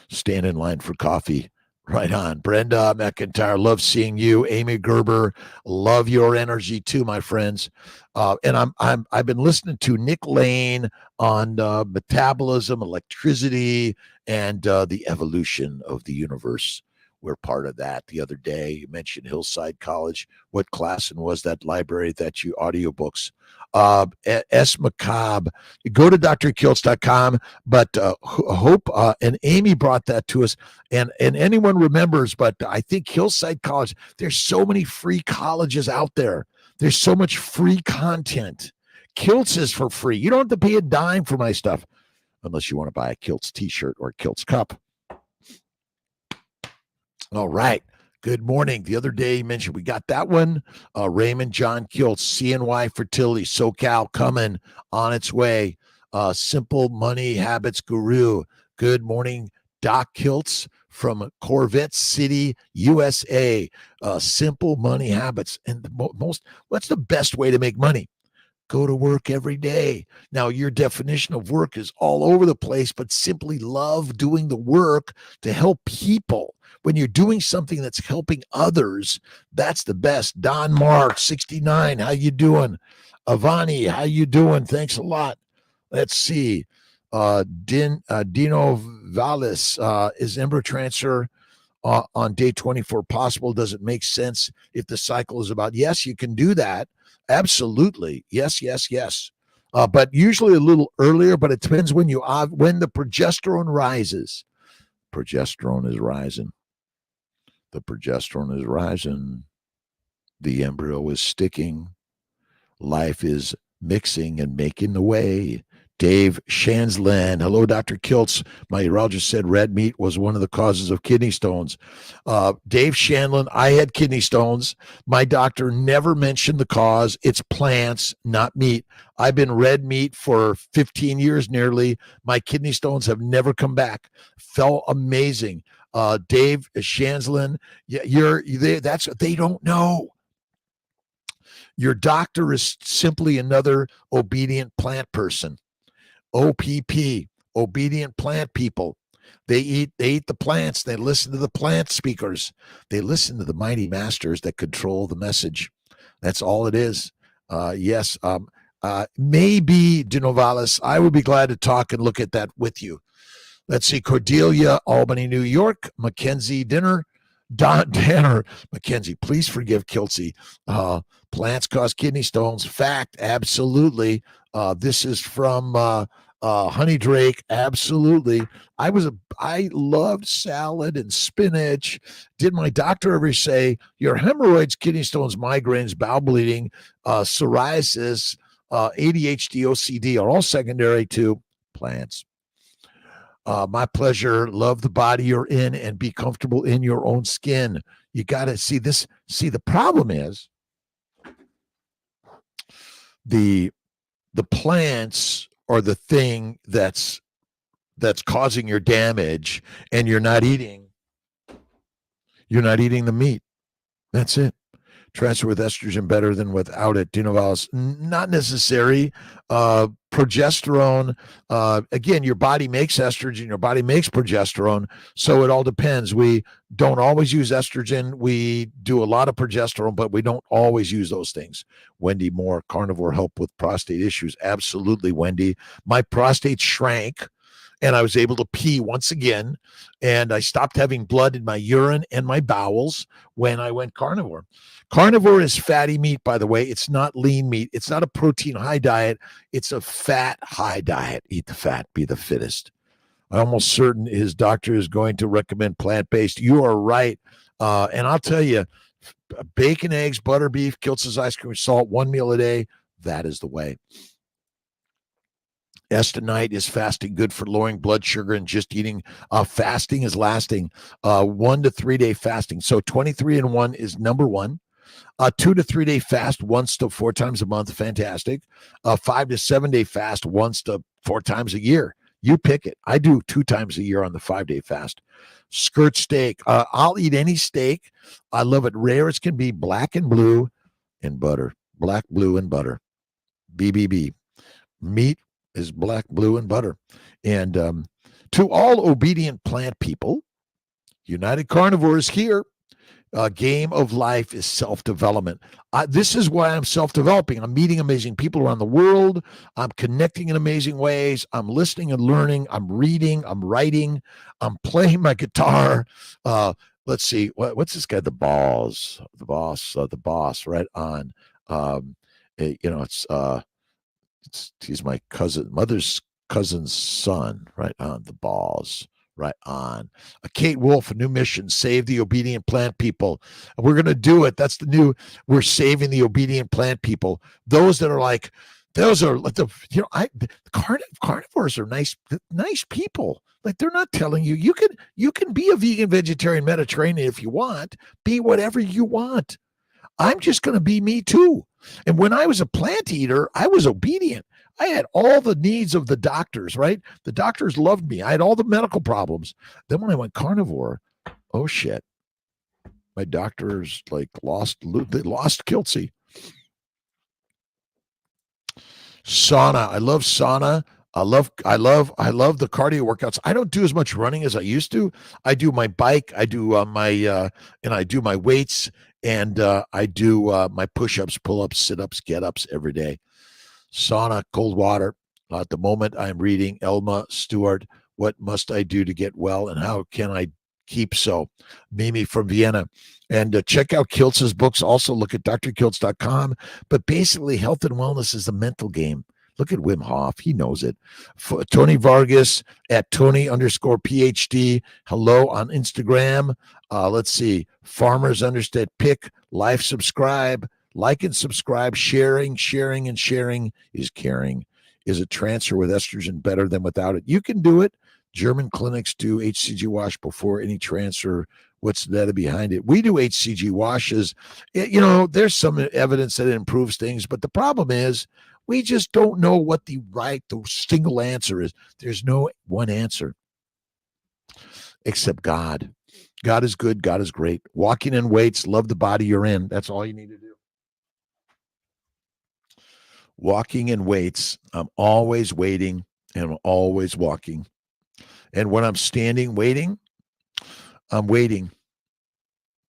stand in line for coffee. Right on. Brenda McIntyre, love seeing you. Amy Gerber, love your energy too, my friends. And I've been listening to Nick Lane on metabolism, electricity, and the evolution of the universe. We're part of that. The other day, you mentioned Hillside College. What class and was that library that you audiobooks? S. Macabre. Go to drkiltz.com. But Hope and Amy brought that to us. And anyone remembers, but I think Hillside College, there's so many free colleges out there. There's so much free content. Kiltz is for free. You don't have to pay a dime for my stuff unless you want to buy a Kiltz t-shirt or a Kiltz cup. All right. Good morning. The other day you mentioned we got that one. Raymond John Kiltz, CNY Fertility, SoCal coming on its way. Simple Money Habits Guru. Good morning, Doc Kiltz from Corvette City, USA. Simple Money Habits. And what's the best way to make money? Go to work every day. Now, your definition of work is all over the place, but simply love doing the work to help people. When you're doing something that's helping others, that's the best. Don Mark, 69, how you doing? Avani, how you doing? Thanks a lot. Let's see. Dino Vallis, is embryo transfer on day 24 possible? Does it make sense if the cycle is about? Yes, you can do that. Absolutely. Yes. But usually a little earlier, but it depends when the progesterone rises. Progesterone is rising. The progesterone is rising. The embryo is sticking. Life is mixing and making the way. Dave Shansland. Hello, Dr. Kiltz. My urologist said red meat was one of the causes of kidney stones. Dave Shanlin, I had kidney stones. My doctor never mentioned the cause. It's plants, not meat. I've been red meat for 15 years nearly. My kidney stones have never come back. Felt amazing. Dave Shanlin, that's what they don't know. Your doctor is simply another obedient plant person. OPP, obedient plant people. They eat the plants. They listen to the plant speakers. They listen to the mighty masters that control the message. That's all it is. Yes. Maybe, Dinovalis, I would be glad to talk and look at that with you. Let's see. Cordelia, Albany, New York. Mackenzie Dinner. Don Danner. Mackenzie, please forgive Kiltzy. Plants cause kidney stones. Fact, absolutely. This is from Honey Drake. Absolutely. I loved salad and spinach. Did my doctor ever say your hemorrhoids, kidney stones, migraines, bowel bleeding, psoriasis, ADHD, OCD are all secondary to plants? My pleasure. Love the body you're in and be comfortable in your own skin. You got to see this. See, the problem is the plants are the thing that's causing your damage, and you're not eating the meat. That's it. Transfer with estrogen better than without it. Dinovalis, not necessary. Progesterone, again, your body makes estrogen, your body makes progesterone, so it all depends. We don't always use estrogen. We do a lot of progesterone, but we don't always use those things. Wendy Moore, carnivore help with prostate issues. Absolutely, Wendy. My prostate shrank, and I was able to pee once again, and I stopped having blood in my urine and my bowels when I went carnivore. Carnivore is fatty meat, by the way. It's not lean meat. It's not a protein high diet. It's a fat high diet. Eat the fat, be the fittest. I'm almost certain his doctor is going to recommend plant-based. You are right. And I'll tell you, bacon, eggs, butter, beef, Kiltz's ice cream, salt, one meal a day, that is the way. Estonite is fasting good for lowering blood sugar and just eating. Fasting is lasting. 1 to 3 day fasting. So 23-1 is number one. 2 to 3 day fast once to 4 times a month. Fantastic. 5 to 7 day fast once to 4 times a year. You pick it. I do 2 times a year on the 5 day fast. Skirt steak. I'll eat any steak. I love it rare as can be, black and blue and butter. Black, blue, and butter. BBB. Meat is black, blue, and butter. And to all obedient plant people, United Carnivore is here. Game of life is self-development. This is why I'm self-developing. I'm meeting amazing people around the world. I'm connecting in amazing ways. I'm listening and learning. I'm reading. I'm writing. I'm playing my guitar. Let's see. What's this guy? The boss. Right on. He's my mother's cousin's son. Right on. The balls. Right on. Kate Wolf, a new mission, save the obedient plant people. And we're going to do it. That's the new, we're saving the obedient plant people. Those that are like, those are, carnivores are nice people. Like, they're not telling you, you can be a vegan, vegetarian, Mediterranean if you want, be whatever you want. I'm just going to be me too. And when I was a plant eater, I was obedient. I had all the needs of the doctors, right? The doctors loved me. I had all the medical problems. Then when I went carnivore, oh shit. My doctors lost Kiltz. Sauna. I love sauna. I love the cardio workouts. I don't do as much running as I used to. I do my bike. I do I do my weights, and I do my push-ups, pull-ups, sit-ups, get-ups every day. Sauna, cold water. At the moment, I'm reading Elma Stewart, What Must I Do to Get Well and How Can I Keep So? Mimi from Vienna. And check out Kiltz's books. Also look at drkiltz.com. But basically, health and wellness is a mental game. Look at Wim Hof. He knows it. Tony Vargas at Tony_PhD. Hello on Instagram. Let's see. Farmers Understand Pick. Life Subscribe. Like and subscribe. Sharing is caring. Is a transfer with estrogen better than without it? You can do it. German clinics do HCG wash before any transfer. What's the data behind it? We do HCG washes. There's some evidence that it improves things, but the problem is we just don't know what the single answer is. There's no one answer except God. God is good. God is great. Walking in weights. Love the body you're in. That's all you need to do. Walking in weights. I'm always waiting and I'm always walking. And when I'm standing waiting, I'm waiting.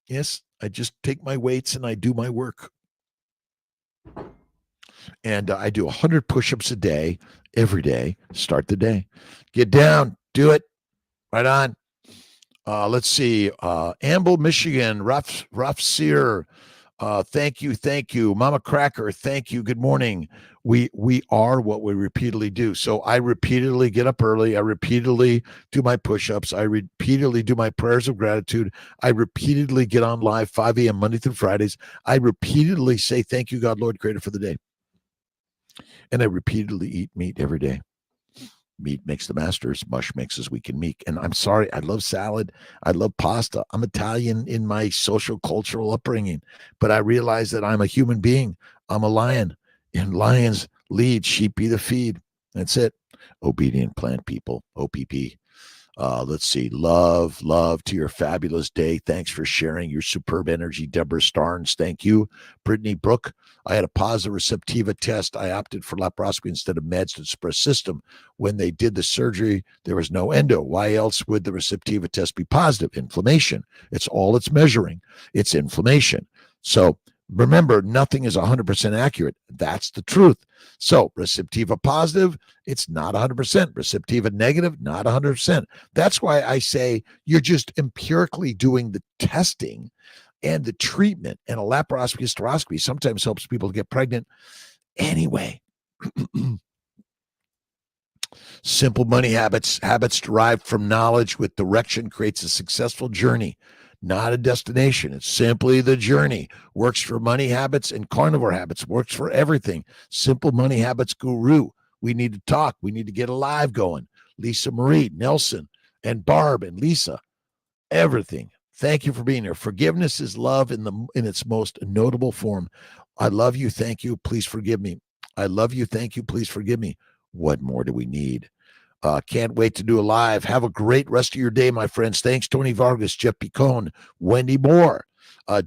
Yes, I just take my weights and I do my work. And I do 100 push-ups a day, every day. Start the day. Get down. Do it. Right on. Let's see. Amble, Michigan. Rough Sear. Thank you. Mama Cracker, thank you. Good morning. We are what we repeatedly do. So I repeatedly get up early. I repeatedly do my push-ups. I repeatedly do my prayers of gratitude. I repeatedly get on live 5 a.m. Monday through Fridays. I repeatedly say, thank you, God, Lord, Creator, for the day. And I repeatedly eat meat every day. Meat makes the masters. Mush makes us weak and meek. And I'm sorry, I love salad. I love pasta. I'm Italian in my social cultural upbringing. But I realize that I'm a human being. I'm a lion. And lions lead, sheep be the feed. That's it. Obedient plant people, OPP. Let's see. Love to your fabulous day. Thanks for sharing your superb energy. Deborah Starnes, thank you. Brittany Brook, I had a positive Receptiva test. I opted for laparoscopy instead of meds to suppress system. When they did the surgery, there was no endo. Why else would the Receptiva test be positive? Inflammation. It's all it's measuring. It's inflammation. So remember, nothing is 100% accurate. That's the truth. So Receptiva positive, it's not 100%. Receptiva negative, not 100%. That's why I say you're just empirically doing the testing and the treatment, and a laparoscopy, hysteroscopy sometimes helps people to get pregnant anyway. Simple money habits derived from knowledge with direction creates a successful journey, not a destination. It's simply the journey. Works for money habits and carnivore habits. Works for everything. Simple money habits guru. We need to talk. We need to get a live going. Lisa Marie, Nelson, and Barb and Lisa. Everything. Thank you for being here. Forgiveness is love in its most notable form. I love you. Thank you. Please forgive me. I love you. Thank you. Please forgive me. What more do we need? Can't wait to do a live. Have a great rest of your day, my friends. Thanks, Tony Vargas, Jeff Picone, Wendy Moore,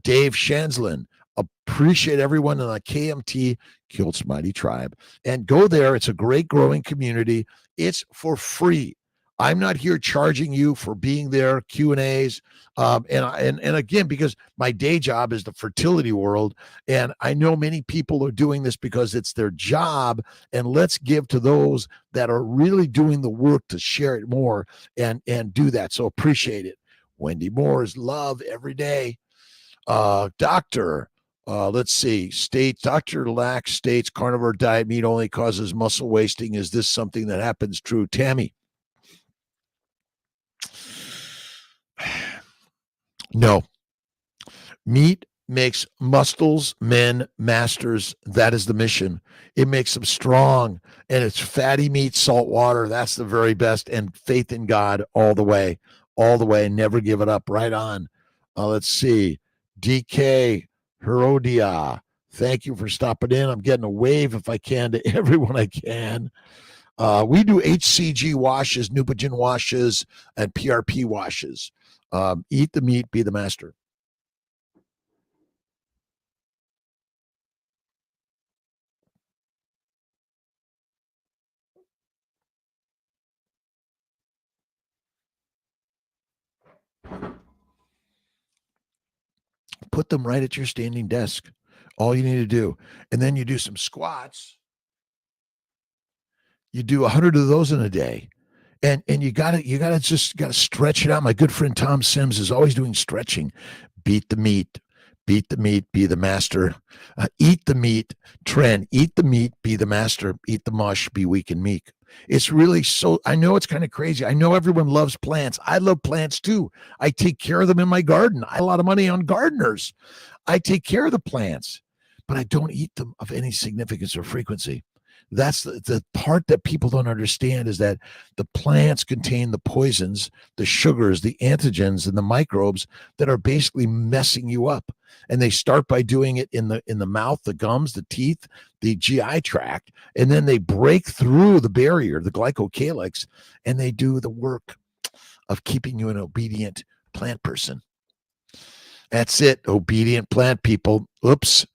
Dave Shanslin. Appreciate everyone in the KMT Kiltz Mighty Tribe. And go there. It's a great growing community. It's for free. I'm not here charging you for being there, Q&As. And again, because my day job is the fertility world, and I know many people are doing this because it's their job, and let's give to those that are really doing the work to share it more and do that. So appreciate it. Wendy Moore's love every day. Doctor, let's see, Dr. Lack states carnivore diet meat only causes muscle wasting. Is this something that happens true? Tammy? No. Meat makes muscles, men, masters. That is the mission. It makes them strong, and it's fatty meat, salt water. That's the very best, and faith in God all the way, Never give it up. Right on. Let's see. DK Herodia. Thank you for stopping in. I'm getting a wave if I can to everyone I can. We do HCG washes, Neupogen washes, and PRP washes. Eat the meat, be the master. Put them right at your standing desk. All you need to do. And then you do some squats. You do 100 of those in a day. And you gotta stretch it out. My good friend Tom Sims is always doing stretching. Beat the meat, be the master. Eat the meat, trend. Eat the meat, be the master. Eat the mush, be weak and meek. It's really so, I know it's kind of crazy. I know everyone loves plants. I love plants too. I take care of them in my garden. I have a lot of money on gardeners. I take care of the plants, but I don't eat them of any significance or frequency. That's the part that people don't understand, is that the plants contain the poisons, the sugars, the antigens, and the microbes that are basically messing you up. And they start by doing it in the mouth, the gums, the teeth, the GI tract, and then they break through the barrier, the glycocalyx, and they do the work of keeping you an obedient plant person. That's it. Obedient plant people. Oops.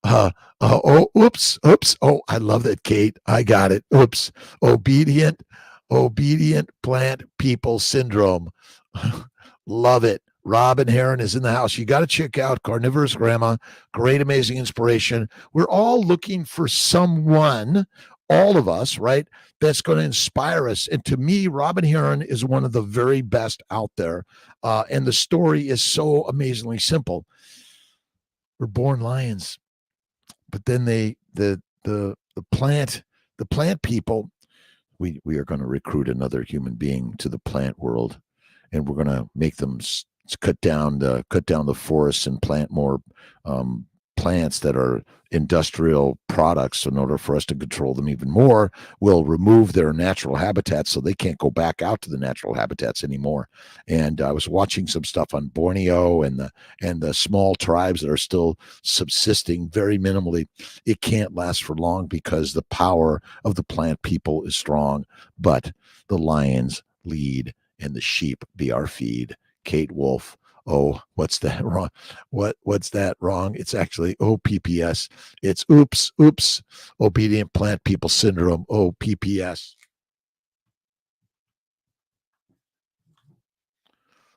Oops. Oh, I love that, Kate. I got it. Oops. Obedient plant people syndrome. Love it. Robin Heron is in the house. You got to check out Carnivorous Grandma. Great, amazing inspiration. We're all looking for someone, all of us, right, that's going to inspire us. And to me, Robin Heron is one of the very best out there. And the story is so amazingly simple. We're born lions, but then the plant people, we are going to recruit another human being to the plant world, and we're going to make them cut down the forests and plant more plants that are industrial products. In order for us to control them even more, we'll remove their natural habitats so they can't go back out to the natural habitats anymore. And I was watching some stuff on Borneo and the small tribes that are still subsisting very minimally. It can't last for long because the power of the plant people is strong, but the lions lead and the sheep be our feed. Kate Wolf. Oh, what's that wrong? What's that wrong? It's actually OPPS. It's oops, obedient plant people syndrome, OPPS.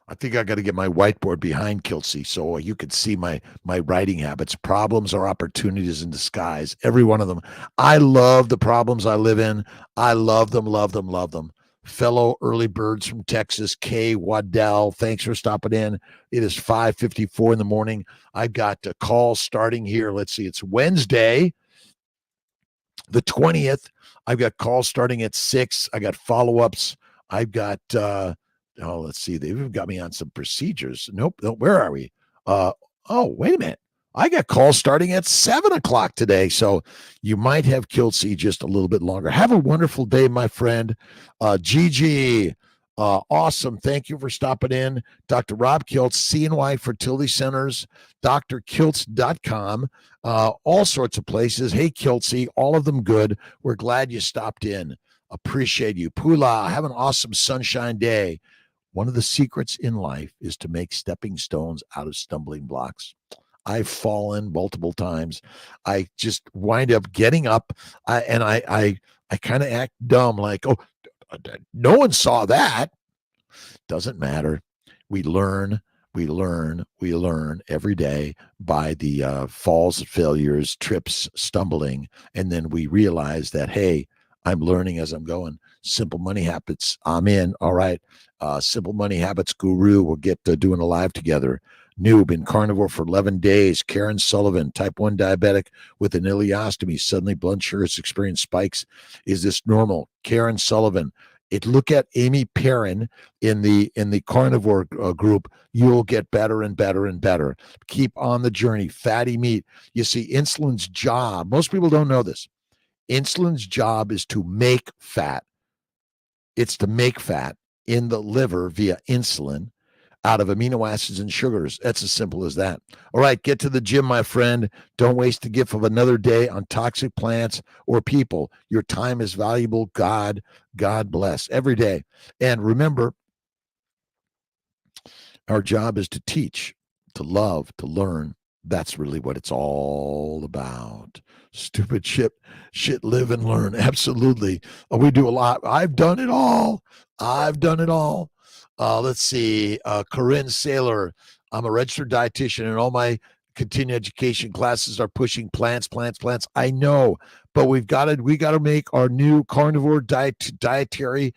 I think I got to get my whiteboard behind Kiltzy so you could see my writing habits. Problems are opportunities in disguise. Every one of them. I love the problems I live in. I love them, love them, love them. Fellow early birds from Texas, Kay Waddell, thanks for stopping in. It is 5:54 in the morning. I've got a call starting here. Let's see, it's Wednesday, the 20th. I've got calls starting at 6. I got follow-ups. I've got, let's see, they've got me on some procedures. Nope, where are we? Wait a minute. I got calls starting at 7:00 today. So you might have Kiltzy just a little bit longer. Have a wonderful day, my friend. Gigi, awesome. Thank you for stopping in. Dr. Rob Kiltz, CNY Fertility Centers, drkiltz.com, all sorts of places. Hey, Kiltzy, all of them good. We're glad you stopped in. Appreciate you. Pula, have an awesome sunshine day. One of the secrets in life is to make stepping stones out of stumbling blocks. I've fallen multiple times. I just wind up getting up, and I kind of act dumb, like, oh, no one saw that. Doesn't matter. We learn, we learn every day by the falls, failures, trips, stumbling. And then we realize that, hey, I'm learning as I'm going. Simple Money Habits, I'm in. All right. Simple Money Habits Guru, we'll get doing a live together. New, been carnivore for 11 days. Karen Sullivan, type 1 diabetic with an ileostomy. Suddenly blood sugars experience spikes. Is this normal? Karen Sullivan. Look at Amy Perrin in the carnivore group. You'll get better and better and better. Keep on the journey. Fatty meat. You see, insulin's job, most people don't know this. Insulin's job is to make fat. It's to make fat in the liver via insulin out of amino acids and sugars. That's as simple as that. All right, get to the gym, my friend. Don't waste the gift of another day on toxic plants or people. Your time is valuable. God bless every day. And remember, our job is to teach, to love, to learn. That's really what it's all about. Stupid shit, live and learn. Absolutely. We do a lot. I've done it all. Let's see. Corinne Saylor. I'm a registered dietitian, and all my continuing education classes are pushing plants. I know, but we got to make our new carnivore dietary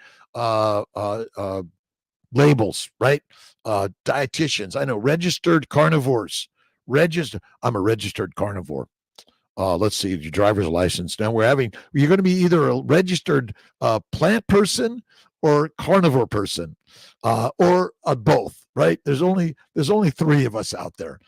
labels, right? Dietitians. I know, registered carnivores. I'm a registered carnivore. Let's see, your driver's license. Now you're going to be either a registered plant person or carnivore person, or both, right? There's only 3 of us out there.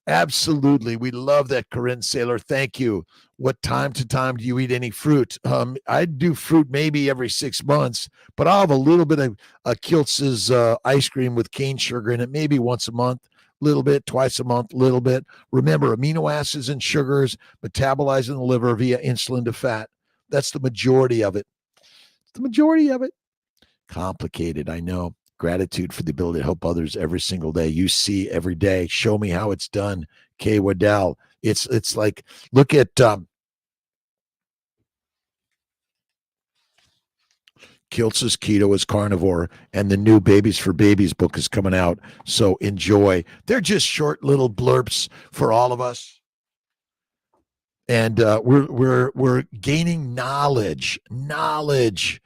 Absolutely. We love that, Corinne Saylor. Thank you. What time to time do you eat any fruit? I do fruit maybe every 6 months, but I'll have a little bit of Kiltz's ice cream with cane sugar in it, maybe once a month, little bit, twice a month, little bit. Remember, amino acids and sugars metabolize in the liver via insulin to fat. That's the majority of it. Complicated, I know. Gratitude for the ability to help others every single day. You see every day. Show me how it's done. Kay Waddell. It's like, look at Kiltz's Keto is Carnivore, and the new Babies for Babies book is coming out. So enjoy. They're just short little blurps for all of us. And we're gaining knowledge. Knowledge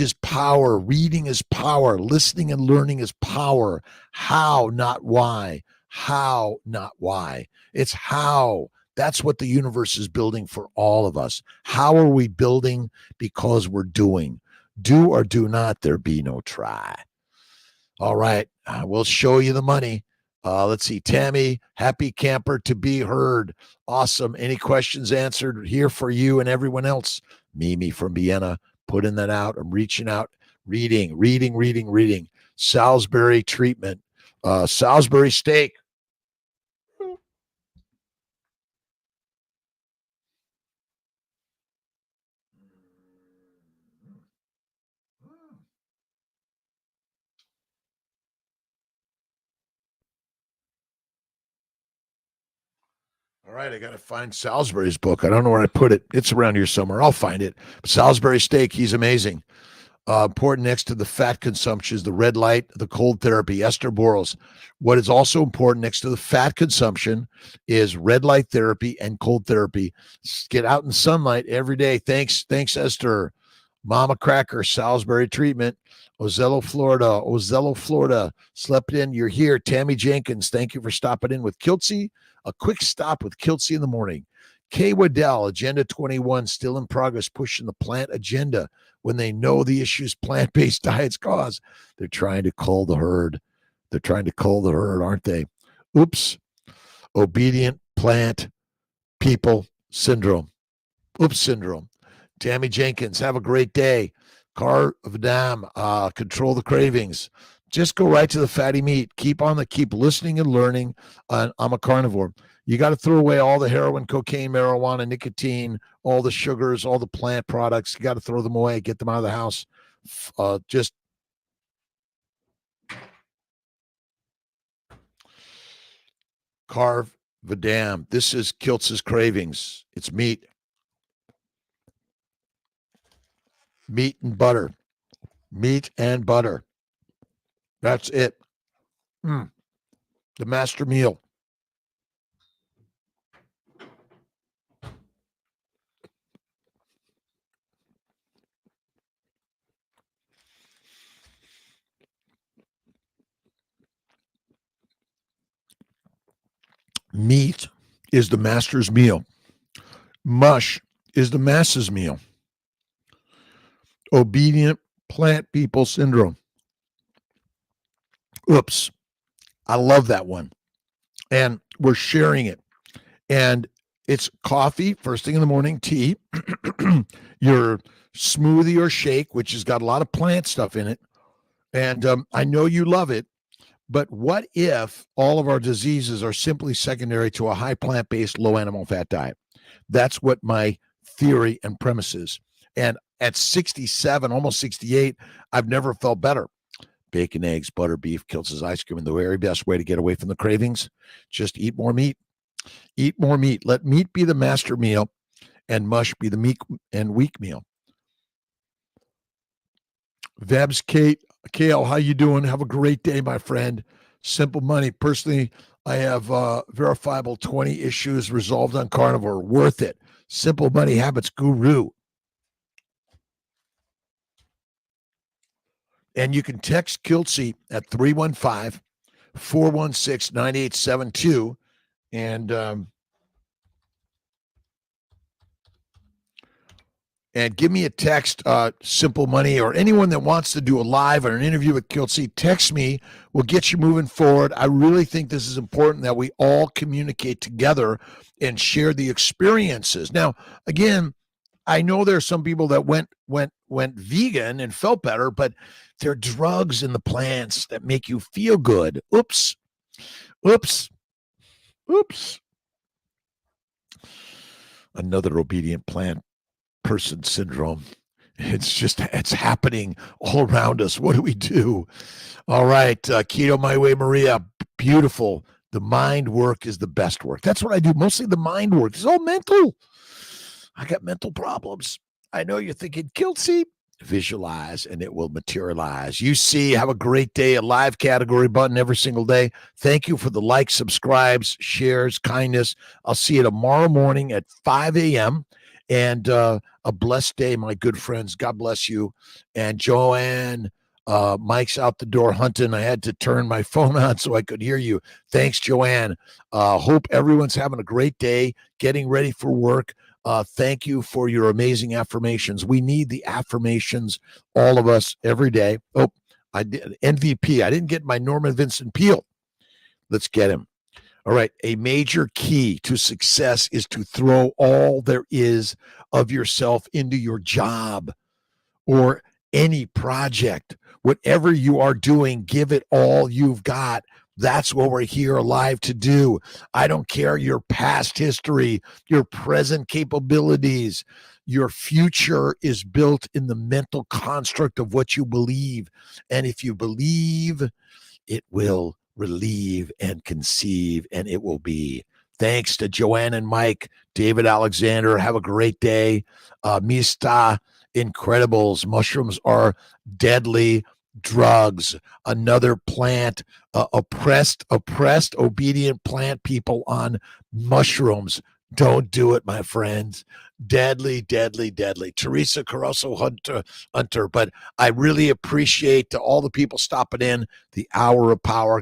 is power. Reading is power. Listening and learning is power. How, not why. How, not why. It's how. That's what the universe is building for all of us. How are we building? Because we're doing. Do or do not, there be no try. All right, we'll show you the money. Let's see, Tammy, happy camper to be heard. Awesome. Any questions answered here for you and everyone else? Mimi from Vienna, putting that out. I'm reaching out, reading. Salisbury treatment, Salisbury steak. All right, I got to find Salisbury's book. I don't know where I put it. It's around here somewhere. I'll find it. Salisbury steak, he's amazing. Important next to the fat consumption is the red light, the cold therapy, Esther Boros. What is also important next to the fat consumption is red light therapy and cold therapy. Get out in sunlight every day. Thanks, Esther. Mama Cracker, Salisbury treatment. Ozello, Florida. Slept in. You're here. Tammy Jenkins, thank you for stopping in with Kiltzy. A quick stop with Kiltzy in the morning. Kay Waddell, Agenda 21, still in progress, pushing the plant agenda when they know the issues plant-based diets cause. They're trying to cull the herd. Aren't they? Oops. Obedient plant people syndrome. Oops syndrome. Tammy Jenkins, have a great day. Car Vadam, control the cravings. Just go right to the fatty meat. Keep listening and learning. I'm a carnivore. You got to throw away all the heroin, cocaine, marijuana, nicotine, all the sugars, all the plant products. You got to throw them away, get them out of the house. Just carve Vidam. This is Kiltz's Cravings. It's meat. Meat and butter. Meat and butter. That's it. The master meal. Meat is the master's meal. Mush is the masses meal. Obedient plant people syndrome. Oops. I love that one. And we're sharing it. And it's coffee, first thing in the morning, tea, your smoothie or shake, which has got a lot of plant stuff in it. And I know you love it. But what if all of our diseases are simply secondary to a high plant-based, low animal fat diet? That's what my theory and premise is. And at 67, almost 68, I've never felt better. Bacon, eggs, butter, beef, Kiltz's ice cream, and the very best way to get away from the cravings, just eat more meat. Eat more meat. Let meat be the master meal and mush be the meat and weak meal. Vebs, Kale, how you doing? Have a great day, my friend. Simple money. Personally, I have verifiable 20 issues resolved on Carnivore. Worth it. Simple money habits guru. And you can text Kiltzy at 315-416-9872. And give me a text, Simple Money, or anyone that wants to do a live or an interview with Kiltzy, text me. We'll get you moving forward. I really think this is important that we all communicate together and share the experiences. Now, again, I know there are some people that went vegan and felt better, but there are drugs in the plants that make you feel good. Oops. Another obedient plant person syndrome. It's happening all around us. What do we do? All right. Keto My Way, Maria. Beautiful. The mind work is the best work. That's what I do. Mostly the mind work. It's all mental. I got mental problems. I know you're thinking, Kiltzy, visualize and it will materialize. You see, have a great day. A live category button every single day. Thank you for the likes, subscribes, shares, kindness. I'll see you tomorrow morning at 5 a.m. And a blessed day, my good friends. God bless you. And Joanne, Mike's out the door hunting. I had to turn my phone on so I could hear you. Thanks, Joanne. Hope everyone's having a great day, getting ready for work. Thank you for your amazing affirmations. We need the affirmations, all of us, every day. Oh, I did MVP. I didn't get my Norman Vincent Peale. Let's get him. All right. A major key to success is to throw all there is of yourself into your job or any project. Whatever you are doing, give it all you've got. That's what we're here alive to do. I don't care your past history, your present capabilities. Your future is built in the mental construct of what you believe. And if you believe, it will relieve and conceive, and it will be. Thanks to Joanne and Mike, David Alexander. Have a great day. Mista Incredibles. Mushrooms are deadly drugs. Another plant, oppressed, obedient plant people on mushrooms. Don't do it, my friends. Deadly, deadly, deadly. Teresa Caruso Hunter. But I really appreciate all the people stopping in. The hour of power.